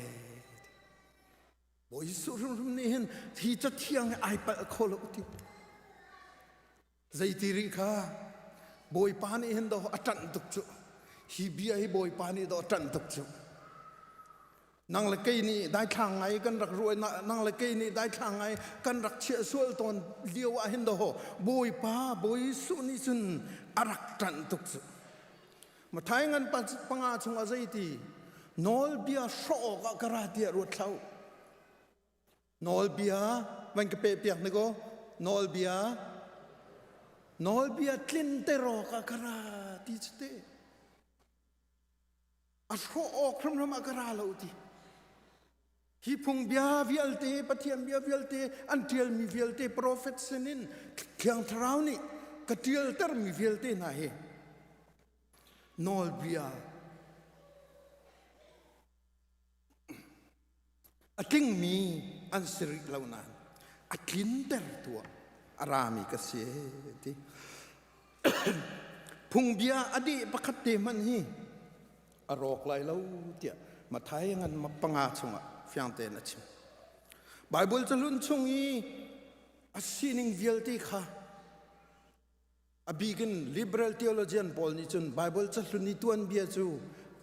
บอยสุรุมนี่เห็นที่จะเที่ยงอาปะเขาเลยที่ใจตีริค่ะบอยปานี่เห็นดอกอัตันตุกจูฮิบีไอบอยปานี่ดอกอัตันตุกจูนั่งเล็กนี่ได้ทางไงกันรักรวยนั่งเล็กนี่ได้ทางไงกันรักเชื่อส่วนตนเดียวเห็นดอกบอยป้าบอยสุนี่จุนอารักตันตุกจูมาท้ายงั้นปังอาชงอาใจตีนอลเบียโชกกระเดียรวดเท้านอลเบียมันก็เปียกนี่ก็นอลเบียคลินเตโรกกระดีจุดเตอาโชออกคำนำกระเราตีฮิพุงเบียวิลเตปะเทียมเบียวิลเตอันเทียลมีวิลเตโปรเฟตเซนินเทียงทราวนี่กเทียลเตอร์มีวิลเตน่าเฮนอลเบียติ้งมีอันสิริเหล่านั้นกินเตอร์ตัวอารามิกเสียที่พุงเบียอดีปคัตเตมันฮีอารอกไลเล่าเดียมาท้ายงั้นมาปังอาชงอ่ะฟิงเตนัชิมไบเบิลจะลุ้นชงอีอาศินิงเวลตีค่ะอบีกัน liberal theologian Paulนี่จุนไบเบิลจะลุ้นนี่ตัวอันเบียจู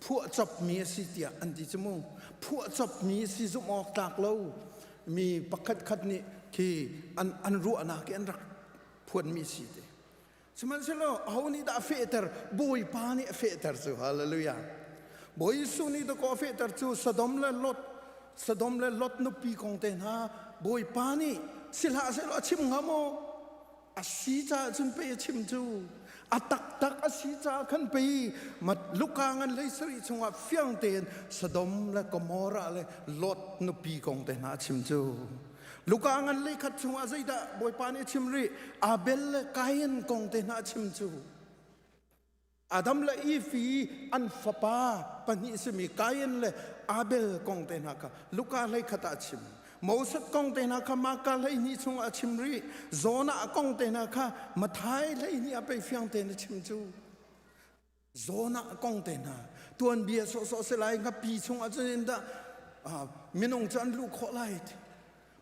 ผู้จับมีสิเตียอันที่จมูกผู้จับมีสิจุมออกจากเรามีปักขัดนี่ที่อันรู้อนาคตอันรักพวนมีสิเตสมัยเสร็จเอานี่ได้เฟเตอร์บอยปานี่เฟเตอร์จูฮาเลลูยาบอยสุนี่ตัวก็เฟเตอร์จูสะดมและลดนุปีของเตนะบอยปานี่สิลาเสร็จชิมงามอาศิจาจนไปชิมจูอาตักอาศิจาขันไปมาลูกกางันเลยสริชงว่าเฟียงเตนสะดมและกมอระเลยลดนุปีของเตนะชิมจูลูกกางันเลยขัดชงว่าใจดาบอยปานี่ชิมรีอาเบลและกายันของเตนะชิมจูอาดัมและอีฟีอันฟปาปนิสมีกายันและอาเบลของเตนะค่ะลูกกาเลยขัดชิมมอสัตกองเตนะค่ะมากาเลยนี่ชงอาชิมรีโซน่ากองเตนะค่ะมาท้ายเลยนี่อาไปเฟียงเตนะชิมจูโซน่ากองเตนะตัวอันเบียโซเสลายกับปีชงอาจารย์ดามินงจันลูกขอไล่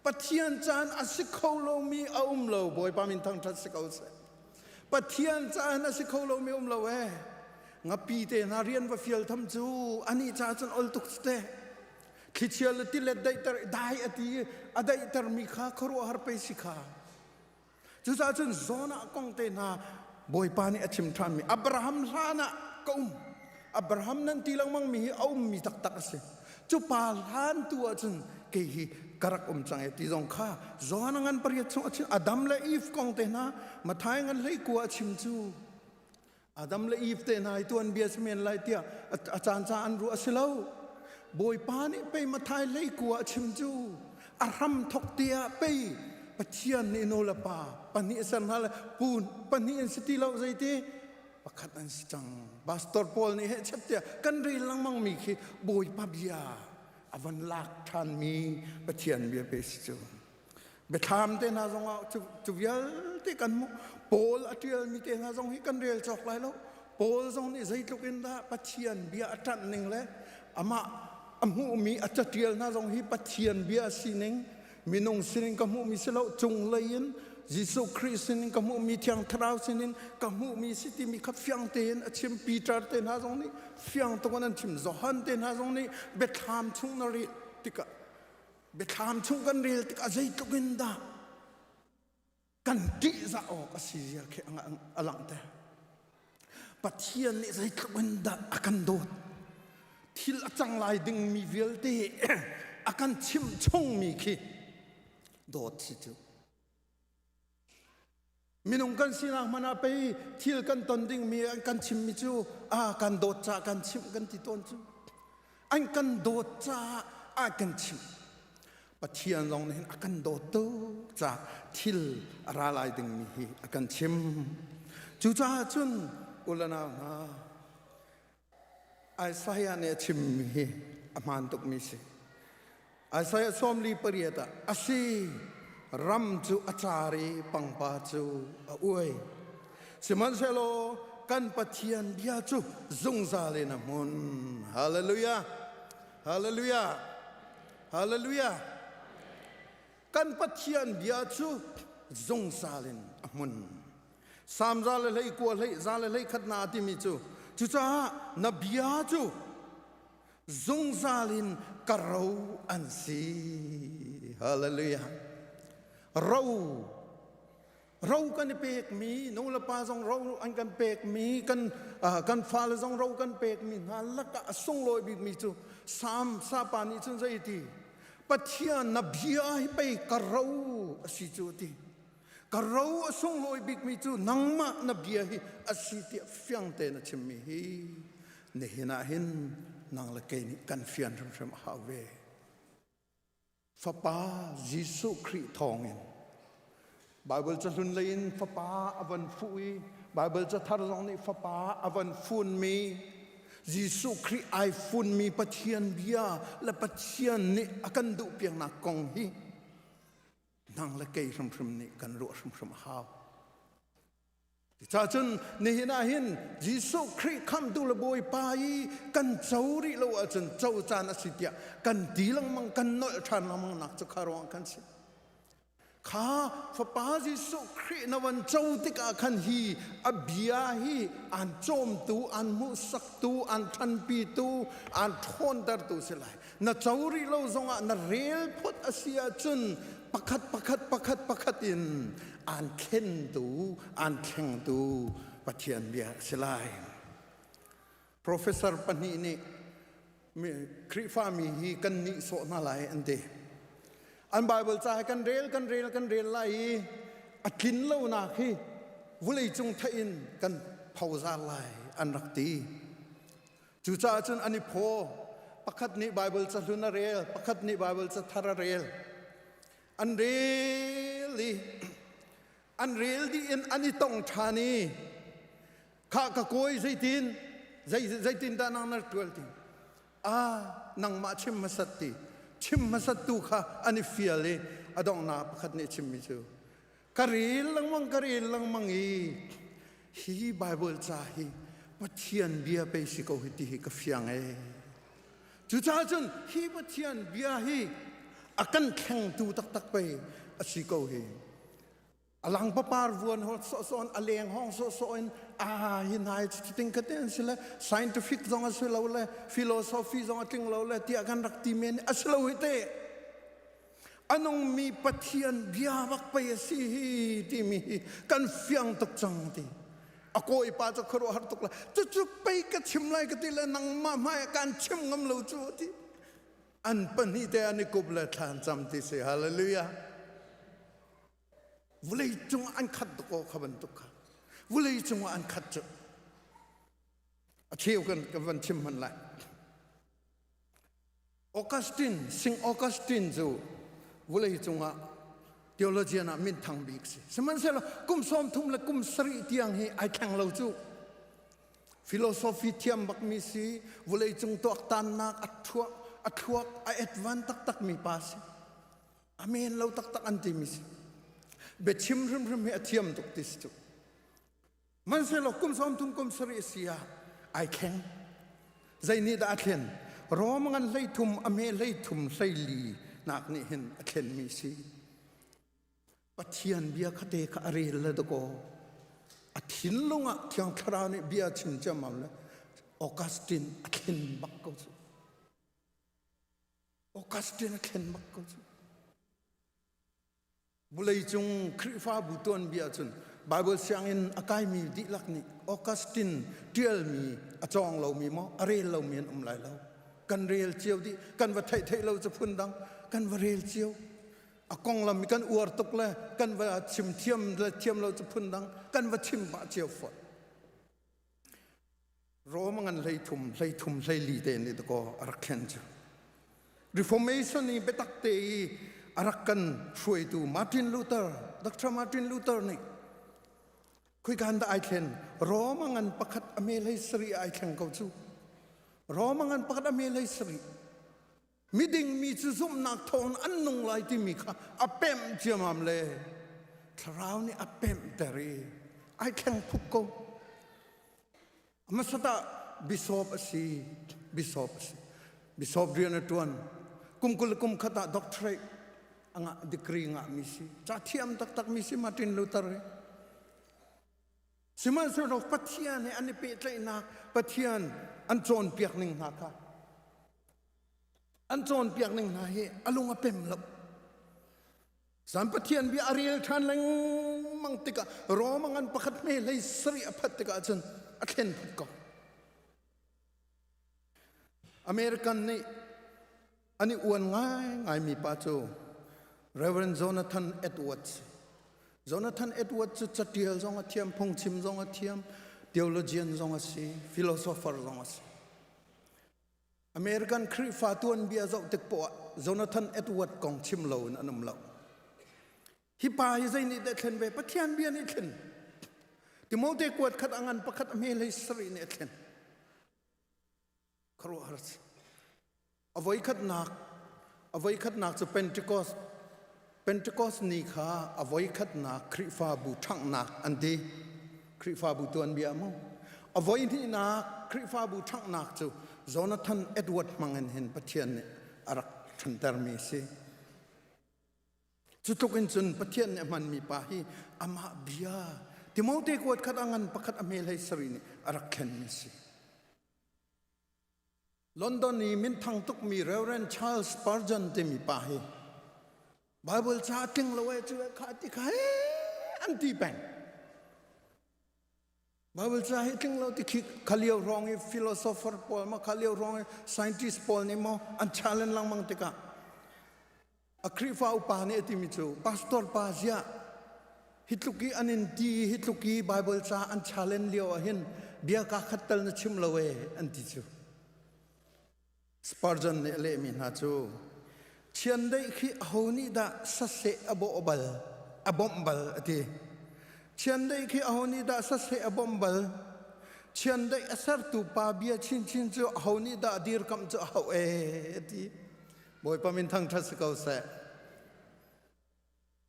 ปะเทียนจันอาศิโคโลมีอาโลบอยปามินทังทัศกเอาเสปะเทียนจันอาศิโคโลมีโลงับปีเตนาเรียนว่าฟิลทำจูอันนี้จันอลตุกสเตคิดเชื่อเลยที่เล็ดได้อดีอะไรตร์มีข้าครัวหาไปสิข้าจุดจันโซน่ากองเตนาบอยปานี่อชิมทามีอับราฮัมลานะก็อับราฮัมนั้นที่ลังมังมีมีตักเสจุปาลานตัวจันเกี่ยกรักจังเอติจงข้าโซนังันปริยัติอชิมอดัมและอีฟกองเตนะมาท้ายงันเลยกัวอชิมจูอดัมและอีฟเตนะไอตัวอันเบียสเมนไลเตียอาจารย์อันรู้อสิเลาบอยปานี่ไปมาทายเลยกัวชิมจูอารมทกเตียไปปะเทียนนี่โนลปาปนิสันฮาลปูนปนิอันสติเราใจตีปะขัดอันสจังบาสตอร์พอลนี่เฮชัดเตียกันรีลังมังมีคีบอยปาเบียอวันลักทันมีปะเทียนเบียเปสจูเบทามเตนาจงเอาจุเวลเตกันมุป Paul atial mi te nga zong hi kan rel chok lai lo Paul zong ni zai tukin da pathian bia atan ning le ama amu mi atatial na zong hi pathian bia sining minung sining kamu mi selo chung lain Jesus Christ sining kamu mi thiang thrau sining kamu mi siti mi khap fyang ten achim Peter ten ha zong ni fyang to kan chim Johan ten ha zong ni betham chung na ri tika betham chung kan rel tika zai tukin da kan ti za o ka si ya ke ang alang te pathian ni zai tukin da akan dot thil achang lai ding mi vel te akan chim chong mi khi dot si chu minung kan sinang mana pe thil kan ton ding mi kan chim mi chu kan dot cha kan chim kan ti ton chu an kan dot cha kan chim pathian long nen akan dot to cha thil ra lai ding mi hi akan chim chu cha chun ulana na Isaiah ne chim mi hi aman tuk mi si Isaiah som li pariata asi ram chu achari pangpa chu oi siman selo kan pathian bia chu zungza le na mun hallelujah hallelujah hallelujah kan pathian bia chu zungza len amun samza le lei ko lei za le lei khat na ti mi chu chu cha na bia chu zungzalin karau an si hallelujah rau kan pek mi no la pa zong rau an kan pek mi kan fa la zong rau kan pek mi na la ka song loi bi mi chu sam sa pa ni chun zai ti pathian na bia hi pe karau si chu ti karau song loi bi mi chu nangma na bia hi asi ti fyang te na chim mi hi ne hina hin nang la ke ni kan fian ram ha ve fa pa Jesu Christ thong in Bible cha lun lein fa pa avan fui Bible cha thar zong ni fa pa avan fun mi Jesu Christ ai fun mi pathian bia la pathian ni akan du piang na kong hi nang la ke ram ni kan ro ram ha cha chun ni hina hin Jesu Christ kham du la boy pa yi kan chauri lo a chun chau chan a sitia kan dilang mang kan noi than mang nak cha kharong kan si kha fa pa Jesu Christ na wan chau tika khan hi abia hi an chom tu an mu sak tu an than pi tu an thon dar tu selai na chauri lo zonga na rel phot asia chun pakhat in an khen tu an kheng tu pathian bia selai professor pani ni mi krifa mi hi kan ni so na lai ante an bible cha kan rel lai akin lo na khi vulei chung thain kan phauza lai an rakti chu cha chun ani pho pakhat ni bible cha luna rel pakhat ni bible cha thara rel an rel di in ani tong thani kha ka koi zaitin da nang nar twel tin nang ma chim masat tu kha ani fiale adong na pakhat ne chim mi chu karil lang mang hi bible cha hi pathian bia pe si ko hi ti ka fyang chu cha chun hi pathian bia hi akan kheng tu tak pe asi ko hi alang papar vuan ho so aleng hong so in hinai ting katen sila scientific zong asilo le philosophy zong ting lo le ti akan rakti men aslo ite anong mi pathian bia wak pa si ti mi kan fyang tok chang ti ako ipa cha khoro har tok la chu pe ka chim lai ka ti le nang ma kan chim ngam lo chu ti an pani te ani kubla than cham ti se hallelujah vulei chung an khat ko khaban tu kha vulei chung an khat chu a thiu kan van chim man lai Augustine zu vulei chung a theology na min thang bik se seman se kum som thum la kum sri tiang hi ai khang lo chu philosophy thiam bak mi si vulei chung to tan nak athuak a advan tak mi pas amen lo tak an ti mi si be chim rim he athiam tuk tis chu มันเสลกุมซ้อมทุ่งกุมสริเสียไอแข็งใจนี่ดาเข็นรอมังเลยทุ่มอเมเลยทุ่มใส่ลีนักนี่เห็นเข็นมีสีปัจเจียนเบียคเตคอารีเลดโกอธินลงอ่ะที่อังคารนี่เบียชิมจำมาเลยออกัสตินเข็นบักกุศออกัสตินเข็นบักกุศบุเลยจงคริฟ้าบุตรเบียจุนไบเบิลเสียงอินอากายมีดิลักนี่ออกัสตินเดียลมีอจองเรามีมั้งอารีเรามีอันไหลเรากันเรียลเจียวดิกันว่าไทยเราจะพูดดังกันว่าเรียลเจียวอากงเรามีกันอวดตกเลยกันว่าชิมเทียมและเทียมเราจะพูดดังกันว่าชิมบะเจียวฝนรอมันเลยทุ่มเลยลีเดนนี่ตะโกรักเข็นจู Reformation นี่เบตักเตยรักกันช่วยดูมาร์ตินลูเทอร์ดรมาร์ตินลูเทอร์นี่คุยกันได้ไอเคนรอมันประคัดอเมริสรีไอเคนเขาจูรอมันประคัดอเมริสรีมิดิ่งมีจุดซุ่มนักทอนอันนุ่งลายที่มีค่ะอเปมเจียมามเลยคราวนี้อเปมแต่รีไอเคนพุกโกมาสตาบิชอปสิบิชอปเรียนตัวนั้นกุมขตาด็อกเตอร์อ่างดีกรีอ่างมิสิจัดเทียมตักมิสิมาร์ตินลูเทอร์สิมันสรุปปัจจัยเนี่ยอันนี้เป็นอะไรนะปัจจัยอันโจนเปียกหนึ่งนะค่ะอันโจนเปียกหนึ่งนะเฮอลุงอเปมลบสามปัจจัยบีอารีลทันเลงมังติกะรอมังอันประคัดเมลัยสรีอภัตติกะจนอักเห็นพุทธกอเมริกันนี่อันนี้อวนง่ายมีป้าโจ Reverend Jonathan Edwards จะเดียวจงอาเทียมพงชิมจงอาเทียม theologian จงอาศี philosopher จงอาศีอเมริกันคริสต์ฟาตุนเบียเจ้าตึกปะ Jonathan Edwards กองชิมเหล่านั่นนั่นเหล่าฮิปาฮิใจนี่เด็ดเข็นไปปะเทียนเบียนี่เข็นที่มอเตกวดขัดอังอันประคัดอเมริสรีนี่เข็นครัวฮาร์สเอาไว้ขัดนักจะเป็นติกอสนี่ค่ะเอาไว้ขัดนักคริฟาบูทั้งนักอันดีคริฟาบูตัวนี้มั้งเอาไว้ที่นักคริฟาบูทั้งนักจูโจนาธานเอ็ดเวิร์ดมังเห็นปะเทียนเนี่ยอารักทันเตอร์มีสิจุดทุกอินจุนปะเทียนเนี่ยมันมีป่าฮีอามาเบียที่มอเตกวดขัดอังอันประคัดอเมริสรีนี่อารักเข็นมีสิลอนดอนนี่มินทั้งตุกมีเรเวอเรนชาร์ลส์สปาร์จันที่มีป่าฮีไบเบิลชาติงละเวจูขาดที่ขาอันที่เป็นไบเบิลชาติงละที่ขาเลียวรองไอ้ฟิโลโซเฟอร์พอลมาขาเลียวรองไอ้ไซน์ติสต์พอลนี่มั้งอันชาเลนลังมังติกะอัครีฟ้าอุปาเนี่ยที่มิจูพาสตอร์ปาเซียฮิตลุกีอันนินดีฮิตลุกีไบเบิลชาอันชาเลนเลียวเห็นเบียกาขัดตัลนชิมละเวอันที่จูสปาร์จันเนี่ยเล่มินาจูเชียนได้ขี้เอานี่ดาสัเสอบอบลอบอมบลทีเชียนได้ขี้เอานี่ดาสัเสอบอมบลเชียนได้อสรตุปาเบียชินจูเอานี่ดาดีร์คำจูเอาทีบ่อยปามินทั้งทัศกาเส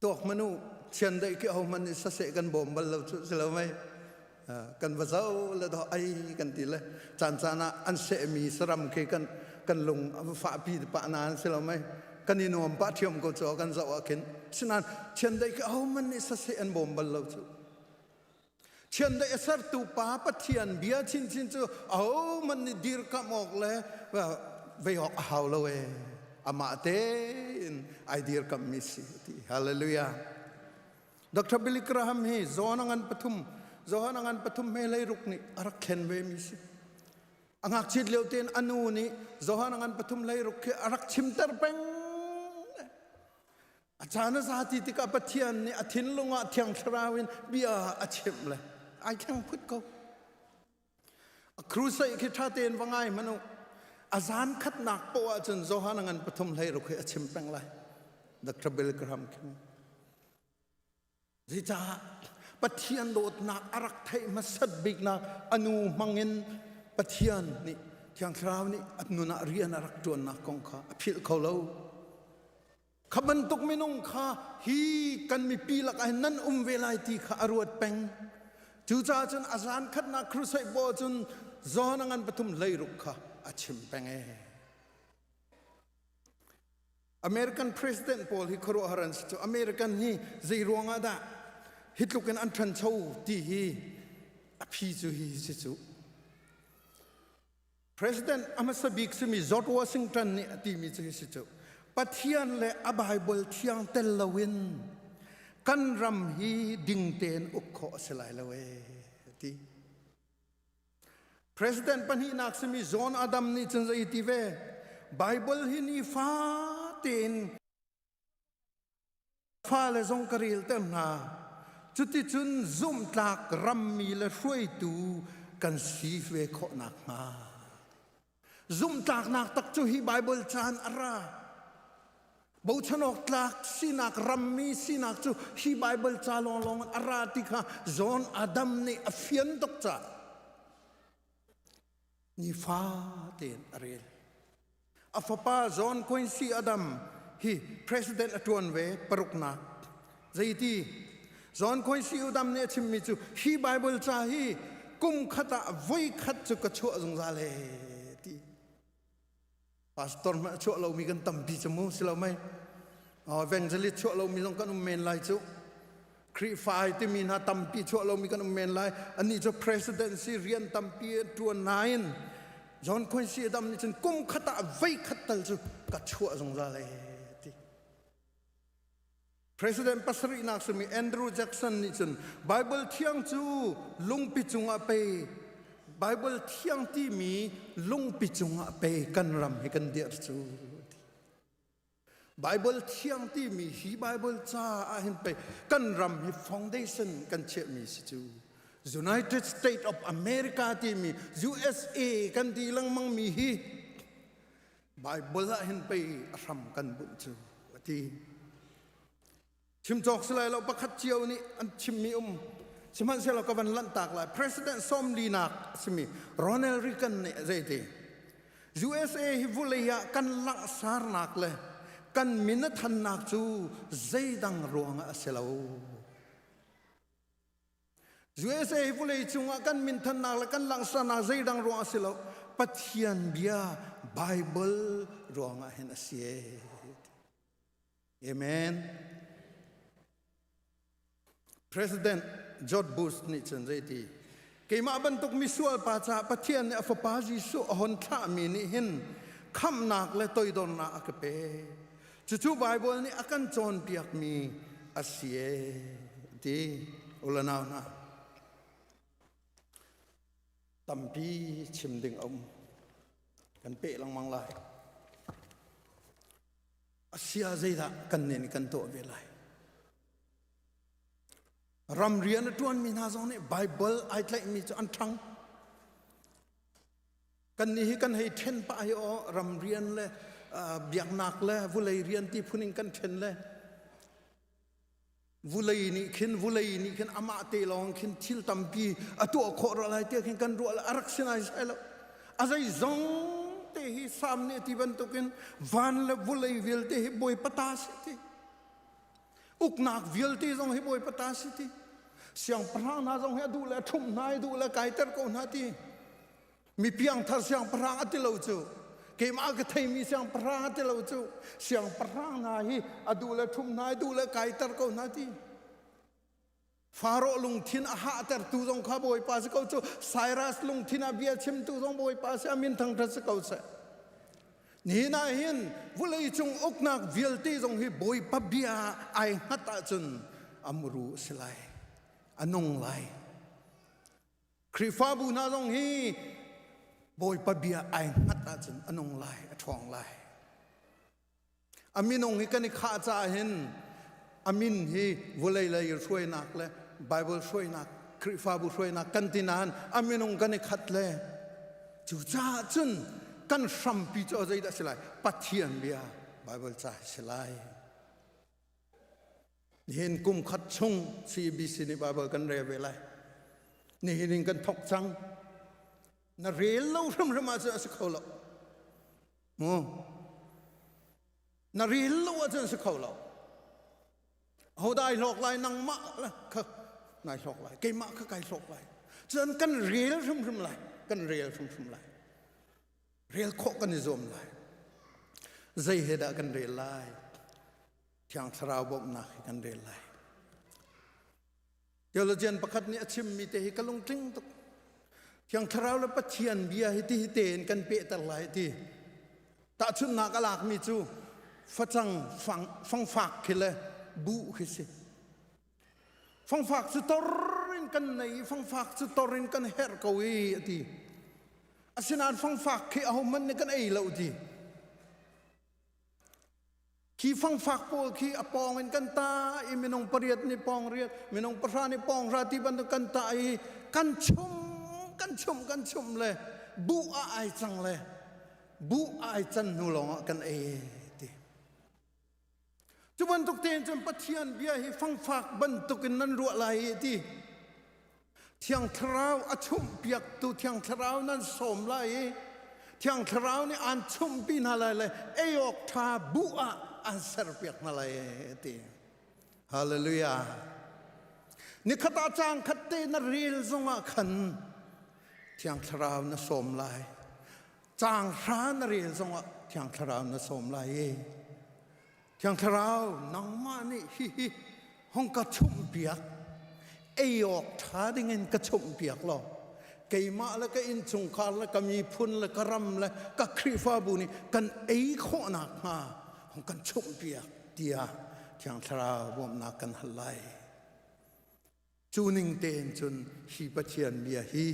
ตัวมนุษย์เชียนได้ขี้เอามันสัเสกันบอมบลเราจุดเราไหมกันภาษาแล้วดอกไอ้กันทีเลยจานจานะอันเสมีสรัมเคกันลงฝ่าปีปะนานสิเราไหมกันนี่นวมปะเทียมก็จะกันจะว่าเข็นฉะนั้นเช่นได้ก็เอามันนี่สัเสอันบ่มบลเราจูเช่นได้สัตว์ตูปาปะเทียนเบียชินจูเอามันนี่ดีร์กมอกเลยว่าไปออกเอาเลยอามาเตนไอดีร์กมิสิที่ฮาเลลูยาดรบิลลิกราฮัมเฮโจนังันปฐุมเมลัยรุกนี่อารักเข็นเวมิสิอังอักชิดเลี้ยวเตียนอนูนี่โจฮานังันปฐุมเลยรุกอารักชิมเตอร์เปงอาจารย์สาธิติกาปะเทียนนี่อธินลงอ่ะเทียงชราวินเบียอาชิมเลยไอ้แข้งพุทธเขาครูใส่คิดชาเตียนว่าไงมนุอาจารย์ขัดหนักปวดจนโจฮานังันปฐุมเลยรุกอาชิมเปงเลยดรบิลกรัมคิมที่จะปะเทียนโดดหนักอารักไทยมาสัดบิกนักอนูมังเงินปะเทียนนี่เทียงคราวนี่อันนุนาเรียนอารักจวนนักกองข้าพิลเขาเล่าขบันตุกไม่นุ่งข้าฮีกันมีปีละกันนั้นเวลาที่ข้าอรวดเป็ง จูจ้าจนอาจารย์ขัดนักครูใส่โบจนจอนังอันปฐุมเลยรุกค่ะอาชิมแปงAmerican President Paul hi khoro haran chu American hi zai ronga da hitlukan an than chau ti hi a phi chu hi si chu President Amasabik simi George Washington ni ati mi chu si chu pathian le a Bible thiang tel lawin kan ram hi ding ten ukho selai lawe ti President panhi nak simi John Adam ni chen zai ti ve Bible hi ni fa tin fa le zong karil tem na chuti chun zum tlak ram mi le hroi tu kan si ve kho nak ma zum tlak nak tak chu hi Bible chan ara bo chanok tlak sinak ram mi sinak chu hi Bible cha long long ara ti kha John Adam ni afian tok cha ni fa ten arel afapa John Quincy Adam hi president atun ve parukna zaiti John Quincy Adam ne chimmi chu hi Bible cha hi kum khata voi khat chu ka chu jong za le ti pastor ma chu lo mi kan tam bi chamu silo mai evangelist chu lo mi long kan men lai chu kri fai ti mi na tam pi chu lo mi kan men lai ani chu presidency rian tam pi tu 9 John Quincy Adam ni chen kum khata vai khatal chu ka chu jong za le ti President Pasri nak sumi Andrew Jackson ni chen Bible thiang chu lung pi chunga pe Bible thiang ti mi lung pi chunga pe kan ram he kan der chu Bible thiang ti mi hi Bible cha a hin pe kan ram hi foundation kan che mi si chu United States of America ti mi USA kan ti lang mang mi hi Bible la hin pe ram kan bu chu ti chim chok slai lo pakhat chiao ni an chim mi chiman se lo ka van lan tak la President Somli nak simi Ronald Reagan ne zaiti USA hi vuleya kan lang sar nak le kan minat han nak chu zaidang ruanga aselo USA vulei chunga kan min than nak la kan lang sana zaidang ro asilo pathian bia Bible ronga hen asie Amen President George Bush ni chen zaiti keima bantuk misual pa cha pathian ne afa pa Jesu hon tha mi ni hin kham nak le toidon na akape chu Bible ni akan chon piak mi asie ti ulanaw na tampi chimding kan pe lang mang lai asia zaida kan ne ni kan to ve lai ram rian tuan mi na zone Bible ai tlai mi chu an thang kan ni hi kan hei then pa hi o ram rian le biak nak le vulei rian ti phuning kan then le vulei ni khin ama te long khin thil tampi atu kho ro lai te khin kan ro arak sinai sai lo azai zong te hi samne ti ban to kin van le vulei vil te hi boi pata si uknak vil te zong hi boi pata si siang prang na zong he du le thum nai du le kai ter ko na ti mi piang thar siang prang ati lo chu ke ma ka thai mi siang prang ati lo chu siang prang na hi adu le thum nai du le kai ter ko na ti Faro lung thin a ha ter tu zong kha boi pa se ko chu Cyrus lung thin a bia chim tu zong boi pa se amin thang thar se ko se ni na hin vulei chung oknak vilti zong hi boi pa bia ai hata chun amru silai anong lai krifa bu na zong hi boi pa bia ai hata chun anong lai athong lai aminong hi kan kha cha hin amin hi vulei lai roi nak le Bible roi nak krifa bu roi nak kantinan aminong kan khat le chu cha chun kan sham pi cho zai da silai pathian bia Bible cha silai hin kum khat chung CBC ni Bible kan re ve lai ni hin kan thok chang na re lo ram ma cha se kholo mo na re lo cha se kholo ho dai lok lai nang ma นายสกไหลเกมาก็ไกลสกไหลจนกันเรียลชุ่มไหลกันเรียลชุ่มไหลเรียลโคกันนิยมไหลใจเหตุกันเรียลไหลที่อังสราวบ่มนักกันเรียลไหลเดี๋ยวเราเจนประคัดนี้ชิมมีแต่ให้กันลงจริงตุกที่อังสราวแล้วปะเทียนเบียให้ที่เตนกันเปะตะไหลที่ตาชุนนักลากมีจูฟังฟังฝากขึ้นเลยบุขึ้นสิฟังฝากสุดตรินกันในฟังฝากสุดตรินกันเฮร์กวีที่อาศินานฟังฝากขี้เอามันในกันไอ้เหล่าที่ขี้ฟังฝากโปขี้อปองเป็นกันตาอีมินงปริยัตินิปองเรียกมินงประธานนิปองราติบันกันตาอีกันชุ่มเลยบุอาไอจังเลยบุอาไอจันนูลงกันเอที่จุบันตุกเตียนจนปะเทียนเบียให้ฟังฝากบรรทุกนั้นรัวไหลที่เที่ยงเท้าอชุ่มเปียกตัวเที่ยงเท้านั้นสมไหลเที่ยงเท้านี่อันชุ่มปีนอะไรเลยเอออกทาบุอาอันเสรเปียกมาเลยที่ฮาเลลูยานี่ขตาจางขัดเตนเรียลสงะขันเที่ยงเท้านั้นสมไหลจางร้านเรียนสงะเที่ยงเท้านั้นสมไหลเที่ยงเท้านังมานี่ห้องกระชุ่มเปียกไอออกท้าได้เงินกระชุ่มเปียกหรอเกยมาแล้วก็อินสุงคาแล้วก็มีพุ่นแล้วก็รำแล้วก็ครีฟ้าบุนี่กันไอโคหนักมาห้องกันชุ่มเปียกเดียเที่ยงเท้าบ่มนักกันหันไหลจูนิงเตนจนฮีปะเทียนเบียฮี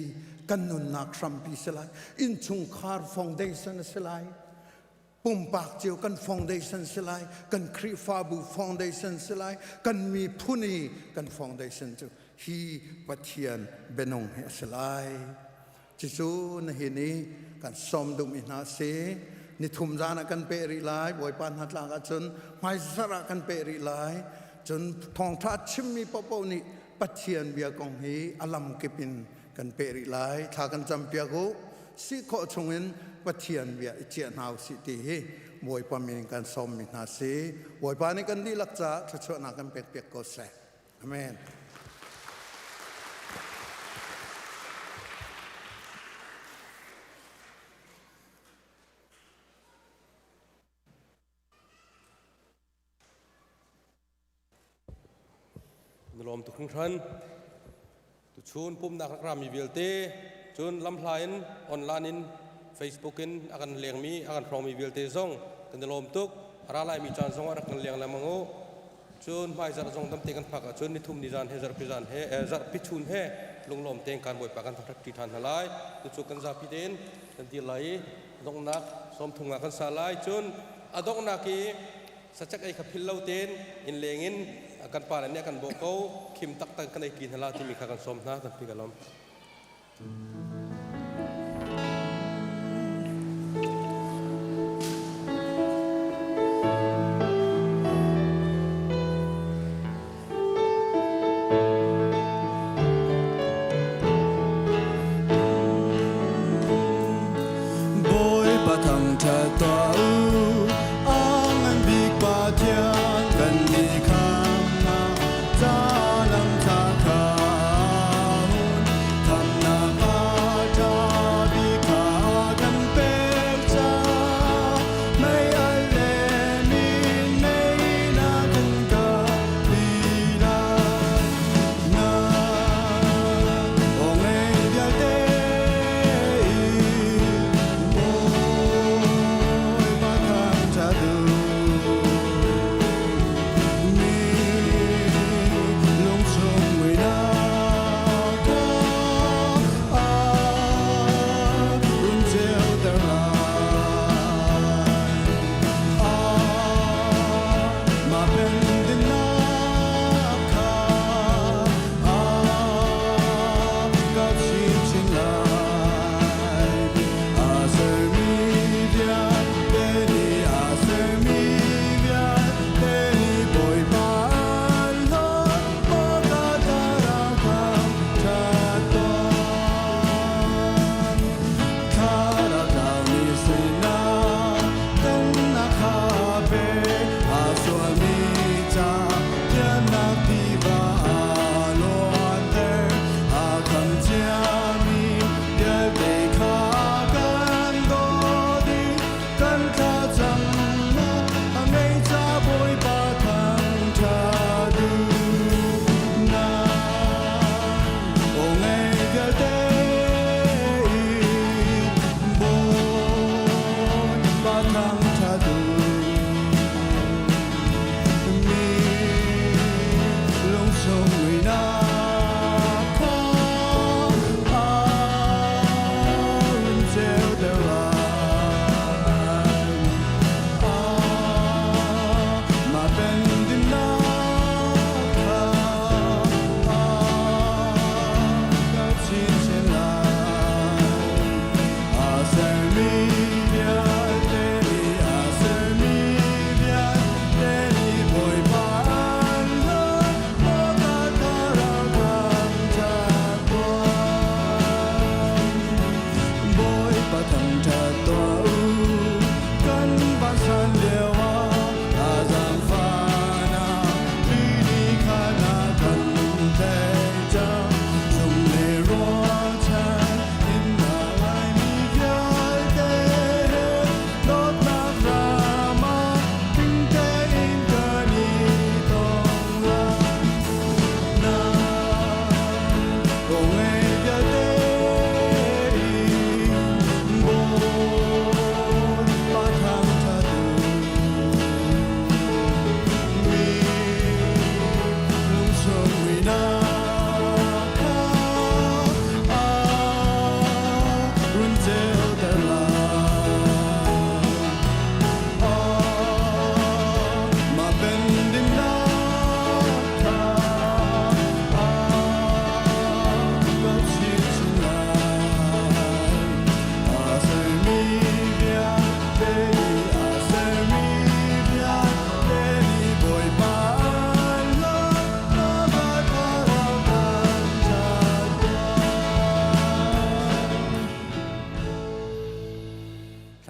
กันนุนนักทรัมปีสลายอินชุงคาร์ฟองเดชันสลายปุ่มปากเจียวกันฟองเดชันสลายกันครีฟาบูฟองเดชันสลายกันมีพุนีกันฟองเดชันจูฮีปะเทียนเบนงเฮสลายจิจูนเฮนีกันสมดุมอินาเซนิทุมจานะกันเปริลายบอยปานหัดลากจนไม่สระกันเปริลายจนทองทัดชิมมีปะปนี่ปะเทียนเบียกองฮีอลัมเก็บินกันเปริลายถ้ากันจำเปียกสิขอชงเงินปะเทียนเบียเจียนาวสิตีบวยปามีกันสมมินาสีบวยปานี่กันดีลักษะชดนักกันเปียกก็แสอเมนนรมตุกท่านตุชูนปุ่มนักรามีเวลเต้จูนลำพลายน์ออนไลน์Facebook อาการเลี้ยงมีอาการพร้อมมีเวลเต้ส่งกันนรมตุกอะไรมีจานส่งอาการเลี้ยงแล้วมังโอจูนไม่จะส่งตั้มเตกันพักจูนนิทุมนิจานเฮจารพิจานเฮจารพิชุนเฮลงลมเตงการบวยปากันทักทิฐานหลายตุชูกันซาพิเดนกันตีไหลดงนักสมทุงอากันสลายจูนอดงนักีสัจจะไอ้ขับพิลเลาเตนอินเลงินกันป่าเนี่ยกันบอกเขาคิมตักตังกันไอ้กินฮาลาที่มีการสมนะตั้งปีกันล้อม Hãy subscribe cho kênh Ghiền Mì Gõ Để không bỏ lỡ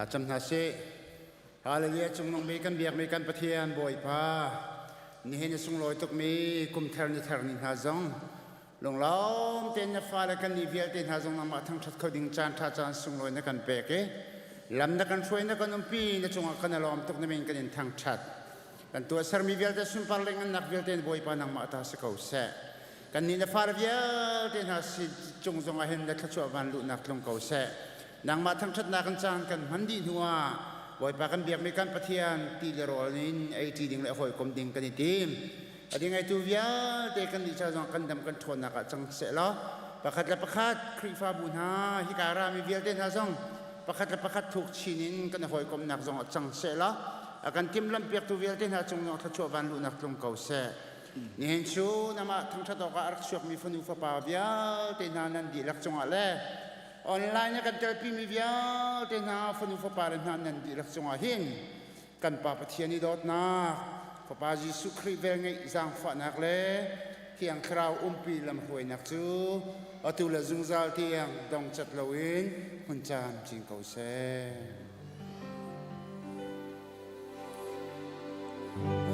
ถ้าจำนาสิฮาเลลูยาจงนงมีกันเบียกมีกันปะเทียนบ่อยพานี่เห็นสงลอยตุกมีกุมเทอร์นิหาจงลงล้อมเต็นยาฟ้าและกันนิเวียเต็นหาจงนำมาทั้งชัดเขาดิ่งจานท่าจานสงลอยนักกันเปกลำนักกันช่วยนักกันนุ่มปีนักจงกันล้อมตุกนั่นเองกันinทั้งชัดกันตัวสามีเวียเต็นสุนปาร์เลงันนักเวียเต็นบ่อยพานังมาตาสเขาเสกันนี่นฟ้าเวียเต็นหาสิจงเห็นและทัชววันลุนักลงเขาเสนังมาทั้งชัดนักกันจานกันมันดีหัวบ่อยปากันเบียกมีกันปะเทียนตีเดรอลินไอทีดิ่งและหอยกลมดิ่งกันทีมอดีไงตัวเวียเด็กกันดิชาจงกันดำกันทวนนักจังเสละประคัดและประคัดครีฟ้าบุญฮาฮิการามีเวียเดนฮาจงประคัดและประคัดถูกชินินกันหอยกลมนักจงจังเสละอาการทิมลำเปียกตัวเวียเดนฮาจงทัชววันลุนักลงเก่าเสนี่เห็นชูนามาทั้งชัดอกอารักษวกมีฟันุฟ้าป่าเวียเดนฮานันดีลักจงอะไรออนไลน์กันเจอพี่มีเวียเดนฮาฟันุฟ้าป่าเดนฮานันดีลักจงอาหินกันป่าปะเทียนิดอดนาพระบาจิสุครีเวงไงจังฝันนักเล่เที่ยงคราวปีลำหวยนักจูอตุลจุงซาลเที่ยงดองจัดลวินหุ่นจานจิงเกาเซ่